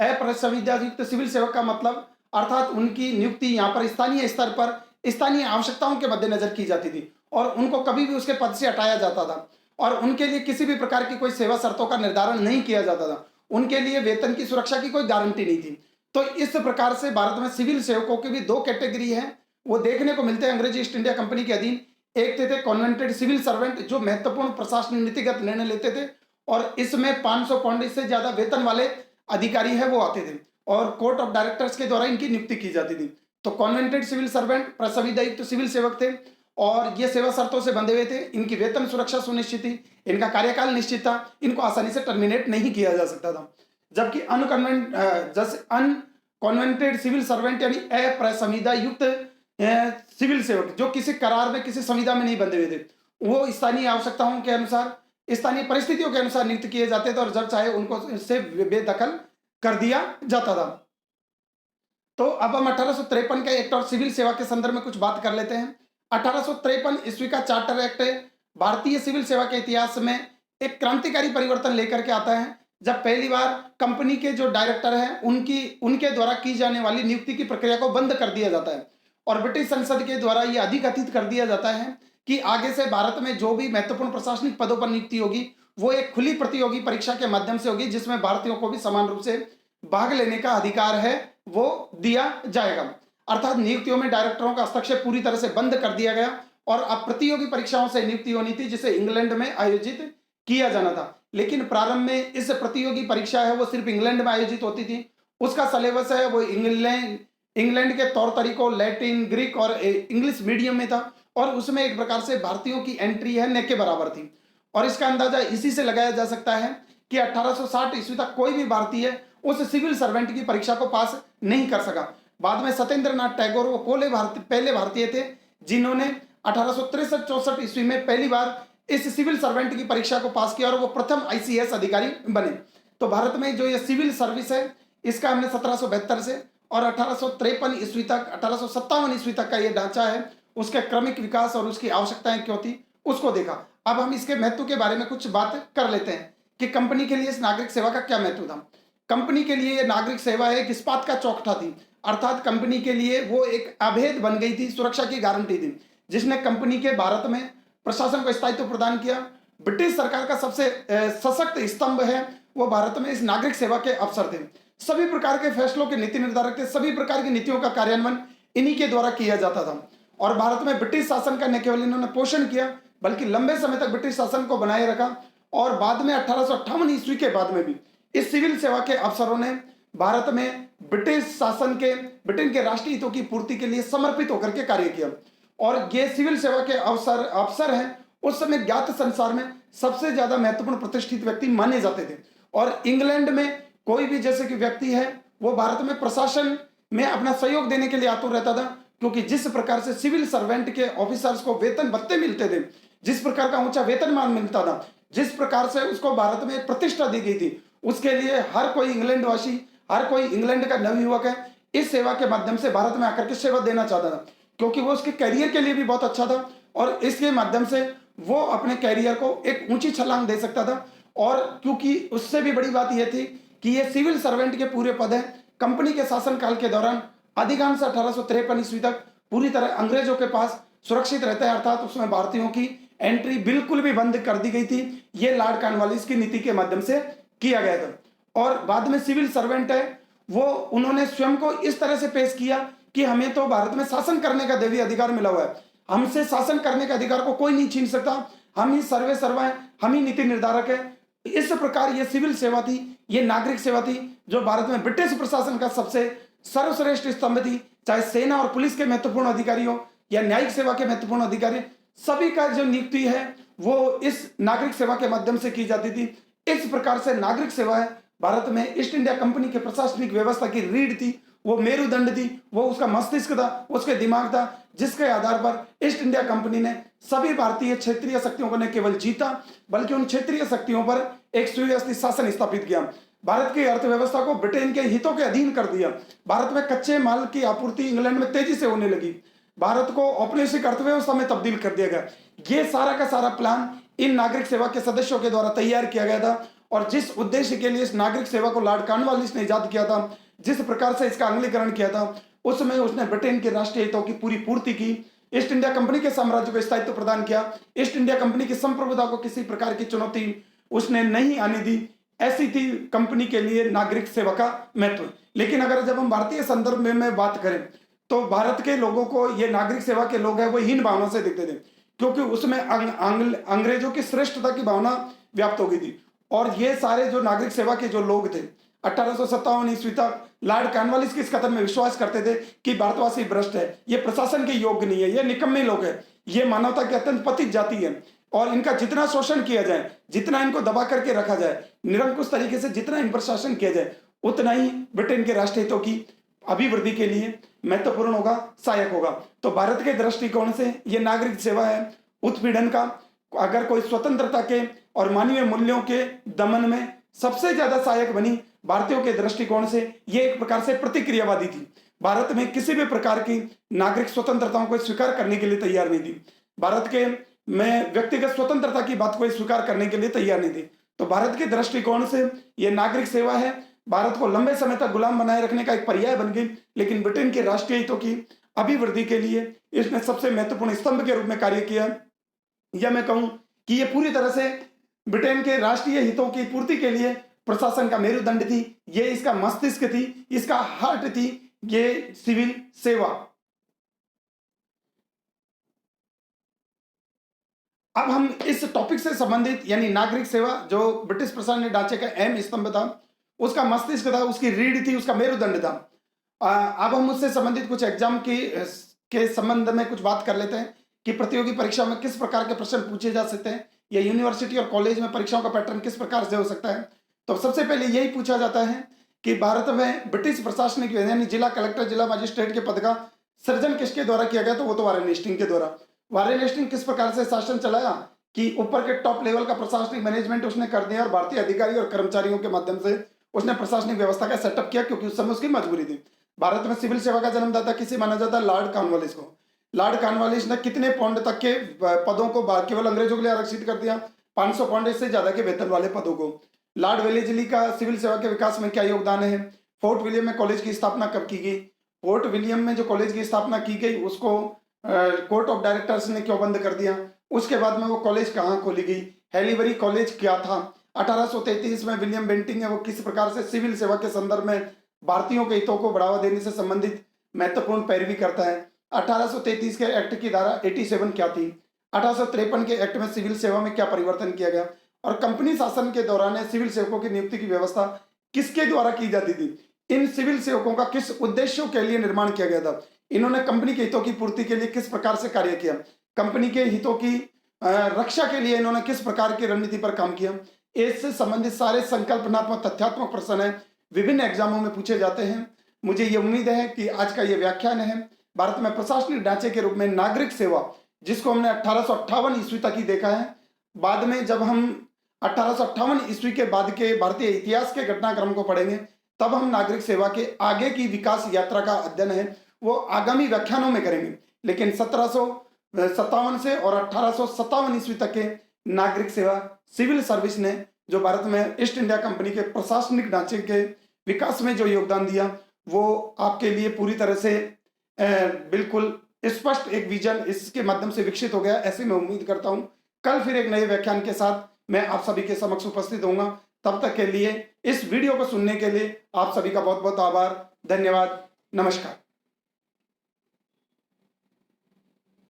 अप्रसंविदा युक्त सिविल सेवक का मतलब अर्थात उनकी नियुक्ति यहाँ पर स्थानीय स्तर पर स्थानीय आवश्यकताओं के मद्देनजर की जाती थी और उनको कभी भी उसके पद से हटाया जाता था और उनके लिए किसी भी प्रकार की कोई सेवा शर्तों का निर्धारण नहीं किया जाता था। उनके लिए वेतन की सुरक्षा की कोई गारंटी नहीं थी। तो इस प्रकार से भारत में सिविल सेवकों की भी दो कैटेगरी है, वो देखने को मिलते हैं अंग्रेजी ईस्ट इंडिया कंपनी के अधीन। एक थे कॉन्वेंटेड सिविल सर्वेंट जो महत्वपूर्ण प्रशासनिक नीतिगत निर्णय लेते थे और इसमें 500 पाउंड से ज्यादा वेतन वाले अधिकारी है वो आते थे और कोर्ट ऑफ डायरेक्टर्स के द्वारा इनकी नियुक्ति की जाती थी। तो कॉन्वेंटेड सिविल सर्वेंट प्रसंविदा युक्त सिविल सेवक थे और ये सेवा शर्तों से बंधे हुए थे, इनकी वेतन सुरक्षा सुनिश्चित थी, इनका कार्यकाल निश्चित था, इनको आसानी से टर्मिनेट नहीं किया जा सकता था। जबकि अनकॉन्वेंटेड सिविल सर्वेंट यानी अप्रसंविदा युक्त सिविल सेवक जो किसी करार में, किसी संविदा में नहीं बंधे हुए थे, वो स्थानीय आवश्यकताओं के अनुसार, स्थानीय परिस्थितियों के अनुसार नियुक्त किए जाते थे और जब चाहे उनको इससे बेदखल कर दिया जाता था। तो अब हम 1853 के एक्ट और सिविल सेवा के संदर्भ में कुछ बात कर लेते हैं। 1853 ईस्वी का चार्टर एक्ट भारतीय सिविल सेवा के इतिहास में एक क्रांतिकारी परिवर्तन लेकर के आता है, जब पहली बार कंपनी के जो डायरेक्टर हैं उनके द्वारा की जाने वाली नियुक्ति की प्रक्रिया को बंद कर दिया जाता है और ब्रिटिश संसद के द्वारा यह अधिकथित कर दिया जाता है कि आगे से भारत में जो भी महत्वपूर्ण प्रशासनिक पदों पर नियुक्ति होगी वो एक खुली प्रतियोगी परीक्षा के माध्यम से होगी, जिसमें भारतीयों को भी समान रूप से भाग लेने का अधिकार है वो दिया जाएगा। अर्थात नियुक्तियों में डायरेक्टरों का हस्तक्षेप पूरी तरह से बंद कर दिया गया और अब प्रतियोगी परीक्षाओं से नियुक्ति होनी थी जिसे इंग्लैंड में आयोजित किया जाना था। लेकिन प्रारंभ में इस प्रतियोगी परीक्षा है वो सिर्फ इंग्लैंड में आयोजित होती थी। उसका सिलेबस है वो इंग्लैंड के तौर तरीकों, लैटिन, ग्रीक और इंग्लिश मीडियम में था और उसमें एक प्रकार से भारतीयों की एंट्री है न के बराबर थी। और इसका अंदाजा इसी से लगाया जा सकता है कि 1860 ईस्वी तक कोई भी भारतीय उस सिविल सर्वेंट की परीक्षा को पास नहीं कर सका। बाद में सत्येंद्रनाथ टैगोर वो पहले भारतीय थे जिन्होंने 1863-64 ईस्वी में पहली बार इस सिविल सर्वेंट की परीक्षा को पास किया और वो प्रथम आईसीएस अधिकारी बने। तो भारत में जो ये सिविल सर्विस है इसका हमने 1772 से और 1853 ईस्वी तक 1857 ईस्वी तक का ये ढांचा है, उसके क्रमिक विकास और उसकी आवश्यकताएं क्यों थी उसको देखा। अब हम इसके महत्व के बारे में कुछ बात कर लेते हैं कि कंपनी के लिए इस नागरिक सेवा का क्या महत्व था। कंपनी के लिए यह नागरिक सेवा एक इस्पात का चौखटा थी, अर्थात कंपनी के लिए वो एक अभेद बन गई थी, सुरक्षा की गारंटी थी, जिसने कंपनी के भारत में प्रशासन को स्थायित्व प्रदान किया। ब्रिटिश सरकार का सबसे सशक्त स्तंभ है वो भारत में इस नागरिक सेवा के अफसर थे। सभी प्रकार के फैसलों के नीति निर्धारक थे, सभी प्रकार की नीतियों का कार्यान्वयन इन्हीं के द्वारा किया जाता था और भारत में ब्रिटिश शासन का न केवल इन्होंने पोषण किया बल्कि लंबे समय तक ब्रिटिश शासन को बनाए रखा। और बाद में 1858 ईस्वी के बाद में भी इस सिविल सेवा के अफसरों ने भारत में ब्रिटेन के राष्ट्रीय हितों की पूर्ति के लिए समर्पित होकर के कार्य किया और ये सिविल सेवा के अफसर हैं उस समय ज्ञात संसार में सबसे ज्यादा महत्वपूर्ण प्रतिष्ठित व्यक्ति माने जाते थे। और इंग्लैंड में कोई भी जैसे कि व्यक्ति है वो भारत में प्रशासन में अपना सहयोग देने के लिए आतुर रहता था, क्योंकि जिस प्रकार से सिविल सर्वेंट के ऑफिसर्स को वेतन भत्ते मिलते थे, जिस प्रकार का ऊंचा वेतनमान मिलता था, जिस प्रकार से उसको भारत में प्रतिष्ठा दी गई थी, उसके लिए हर कोई इंग्लैंड वासी, हर कोई इंग्लैंड का नवयुवक है इस सेवा के माध्यम से भारत में आकर के सेवा देना चाहता था, क्योंकि वो उसके करियर के लिए भी बहुत अच्छा था और इसके माध्यम से वो अपने करियर को एक ऊंची छलांग दे सकता था। और क्योंकि उससे भी बड़ी बात यह थी कि ये सिविल सर्वेंट के पूरे पद हैं कंपनी के शासनकाल के दौरान अधिकांश 1853 ईस्वी तक पूरी तरह अंग्रेजों के पास सुरक्षित रहता है, अर्थात उसमें भारतीयों की एंट्री बिल्कुल भी बंद कर दी गई थी। ये लॉर्ड कॉर्नवालिस की नीति के माध्यम से किया गया था। और बाद में सिविल सर्वेंट है वो उन्होंने स्वयं को इस तरह से पेश किया कि हमें तो भारत में शासन करने का दैवीय अधिकार मिला हुआ है, हमसे शासन करने के अधिकार को कोई नहीं छीन सकता, हम ही सर्वे सर्वा है, हम ही नीति निर्धारक है। इस प्रकार ये सिविल सेवा थी, ये नागरिक सेवा थी जो भारत में ब्रिटिश प्रशासन का सबसे सर्वश्रेष्ठ स्तंभ थी। चाहे सेना और पुलिस के महत्वपूर्ण अधिकारी हो या न्यायिक सेवा के महत्वपूर्ण अधिकारी, सभी का जो नियुक्ति है वो इस नागरिक सेवा के माध्यम से की जाती थी। इस प्रकार से नागरिक सेवा है भारत में ईस्ट इंडिया कंपनी के प्रशासनिक व्यवस्था की रीढ़ थी, वो मेरुदंड थी, वो उसका मस्तिष्क था, उसके दिमाग था, जिसके आधार पर ईस्ट इंडिया कंपनी ने सभी भारतीय क्षेत्रीय शक्तियों को न केवल जीता बल्कि उन क्षेत्रीय शक्तियों पर एक सुव्यवस्थित शासन स्थापित किया। भारत की अर्थव्यवस्था को ब्रिटेन के हितों के अधीन कर दिया। भारत में कच्चे माल की आपूर्ति इंग्लैंड में तेजी से होने लगी। भारत को औपनिवेशिक अर्थव्यवस्था में तब्दील कर दिया गया। ये सारा का सारा प्लान इन नागरिक सेवा के सदस्यों के द्वारा तैयार किया गया था। और जिस उद्देश्य के लिए इस नागरिक सेवा को लॉर्ड कॉर्नवालिस ने इजाद किया था, जिस प्रकार से इसका अमलीकरण किया था, उसमें उसने ब्रिटेन के राष्ट्रीय हितों की पूरी पूर्ति की, ईस्ट इंडिया कंपनी के साम्राज्य को स्थायित्व प्रदान किया, ईस्ट इंडिया कंपनी की संप्रभुता को किसी प्रकार की चुनौती उसने नहीं आने दी। ऐसी थी कंपनी के लिए नागरिक सेवा का महत्व। लेकिन अगर जब हम भारतीय संदर्भ में बात करें तो भारत के लोगों को ये नागरिक सेवा के लोग हैं वो हीन भावना से देखते थे, क्योंकि उसमें अंग्रेजों की श्रेष्ठता की भावना व्याप्त हो गई थी। और ये सारे जो नागरिक सेवा के जो लोग थे 1857 ईस्वी तक लॉर्ड कॉर्नवालिस के इस कथन में विश्वास करते थे कि भारतवासी भ्रष्ट है, ये प्रशासन के योग्य नहीं है, ये निकम्मे लोग हैं, ये मानवता की अत्यंत पतित जाति है और इनका जितना शोषण किया जाए, जितना इनको दबा करके रखा जाए, निरंकुश तरीके से जितना इन पर शासन किया जाए, उतना ही ब्रिटेन के राष्ट्र हितों की अभिवृद्धि के लिए महत्वपूर्ण होगा, सहायक होगा। तो भारत के दृष्टिकोण से ये नागरिक सेवा है उत्पीड़न का, अगर कोई स्वतंत्रता के और मानवीय मूल्यों के दमन में सबसे ज्यादा सहायक बनी, भारतीयों के दृष्टिकोण से ये एक प्रकार से प्रतिक्रियावादी थी। भारत में किसी भी प्रकार की नागरिक स्वतंत्रताओं को स्वीकार करने के लिए तैयार नहीं थी। भारत के में व्यक्तिगत स्वतंत्रता की बात को स्वीकार करने के लिए तैयार नहीं थी। तो भारत के दृष्टिकोण से ये नागरिक सेवा है भारत को लंबे समय तक गुलाम बनाए रखने का एक पर्याय बन गई, लेकिन ब्रिटेन के राष्ट्रीय हितों की अभिवृद्धि के लिए इसने सबसे महत्वपूर्ण स्तंभ के रूप में कार्य किया। या मैं कहूं कि ये पूरी तरह से ब्रिटेन के राष्ट्रीय हितों की पूर्ति के लिए प्रशासन का मेरुदंड थी, ये इसका मस्तिष्क थी, इसका हार्ट थी, ये सिविल सेवा। अब हम इस टॉपिक से संबंधित यानी नागरिक सेवा जो ब्रिटिश प्रशासन ढांचे का अहम स्तंभ था, उसका मस्तिष्क था, उसकी रीढ़ थी, उसका मेरुदंड था। अब हम उससे संबंधित कुछ एग्जाम के संबंध में कुछ बात कर लेते हैं कि प्रतियोगी परीक्षा में किस प्रकार के प्रश्न पूछे जा सकते हैं या यूनिवर्सिटी और कॉलेज में परीक्षाओं का पैटर्न किस प्रकार से हो सकता है। तो सबसे पहले यही पूछा जाता है कि भारत में ब्रिटिश प्रशासनिक यानी जिला कलेक्टर, जिला मजिस्ट्रेट के पद का सृजन किसके द्वारा किया गया? तो वो तो वारेन हेस्टिंग के द्वारा। वारेन हेस्टिंग किस प्रकार से शासन चलाया कि ऊपर के टॉप लेवल का प्रशासनिक मैनेजमेंट उसने कर दिया और भारतीय अधिकारी और कर्मचारियों के माध्यम से उसने प्रशासनिक व्यवस्था का सेटअप किया, क्योंकि उस समय उसकी मजबूरी थी। भारत में सिविल सेवा का जन्मदाता किसे माना जाता है? लॉर्ड कॉर्नवालिस को। लॉर्ड कॉर्नवालिस ने कितने पाउंड तक के पदों को केवल अंग्रेजों के लिए आरक्षित कर दिया? 500 पाउंड से ज्यादा के वेतन वाले पदों को। लॉर्ड वेलेस्ली का सिविल सेवा के विकास में क्या योगदान है? फोर्ट विलियम में कॉलेज की स्थापना कब की गई? फोर्ट विलियम में जो कॉलेज की स्थापना की गई उसको कोर्ट ऑफ डायरेक्टर्स ने क्यों बंद कर दिया? उसके बाद में वो कॉलेज कहाँ खोली गई? हेलीबरी कॉलेज क्या था? 1833 में विलियम बेंटिंग है वो किस प्रकार से सिविल सेवा के संदर्भ में भारतीयों के हितों को बढ़ावा देने से संबंधित महत्वपूर्ण पैरवी करता है। 1833 के एक्ट की धारा 87 क्या थी? 1853 के एक्ट में सिविल सेवा में क्या परिवर्तन किया गया? और कंपनी शासन के दौरान सिविल सेवकों की नियुक्ति की व्यवस्था किसके द्वारा की जाती थी? इन सिविल सेवकों का किस उद्देश्यों के लिए निर्माण किया गया था? इन्होंने कंपनी के हितों की पूर्ति के लिए किस प्रकार से कार्य किया? कंपनी के हितों की रक्षा के लिए इन्होंने किस प्रकार की रणनीति पर काम किया? इससे संबंधित सारे संकल्पनात्मक तथ्यात्मक प्रश्न है विभिन्न एग्जामों में पूछे जाते हैं। मुझे ये उम्मीद है कि आज का ये व्याख्यान है भारत में प्रशासनिक ढांचे के रूप में नागरिक सेवा, जिसको हमने 1858 ईस्वी तक ही देखा है। बाद में जब हम 1858 ईस्वी के बाद के भारतीय इतिहास के घटनाक्रम को पढ़ेंगे तब हम नागरिक सेवा के आगे की विकास यात्रा का अध्ययन है वो आगामी व्याख्यानों में करेंगे। लेकिन 1757 से और 1857 ईस्वी तक के नागरिक सेवा सिविल सर्विस ने जो भारत में ईस्ट इंडिया कंपनी के प्रशासनिक ढांचे के विकास में जो योगदान दिया वो आपके लिए पूरी तरह से बिल्कुल स्पष्ट एक विजन इसके माध्यम से विकसित हो गया, ऐसे मैं उम्मीद करता हूं। कल फिर एक नए व्याख्यान के साथ मैं आप सभी के समक्ष उपस्थित होऊंगा। तब तक के लिए इस वीडियो को सुनने के लिए आप सभी का बहुत बहुत आभार, धन्यवाद, नमस्कार।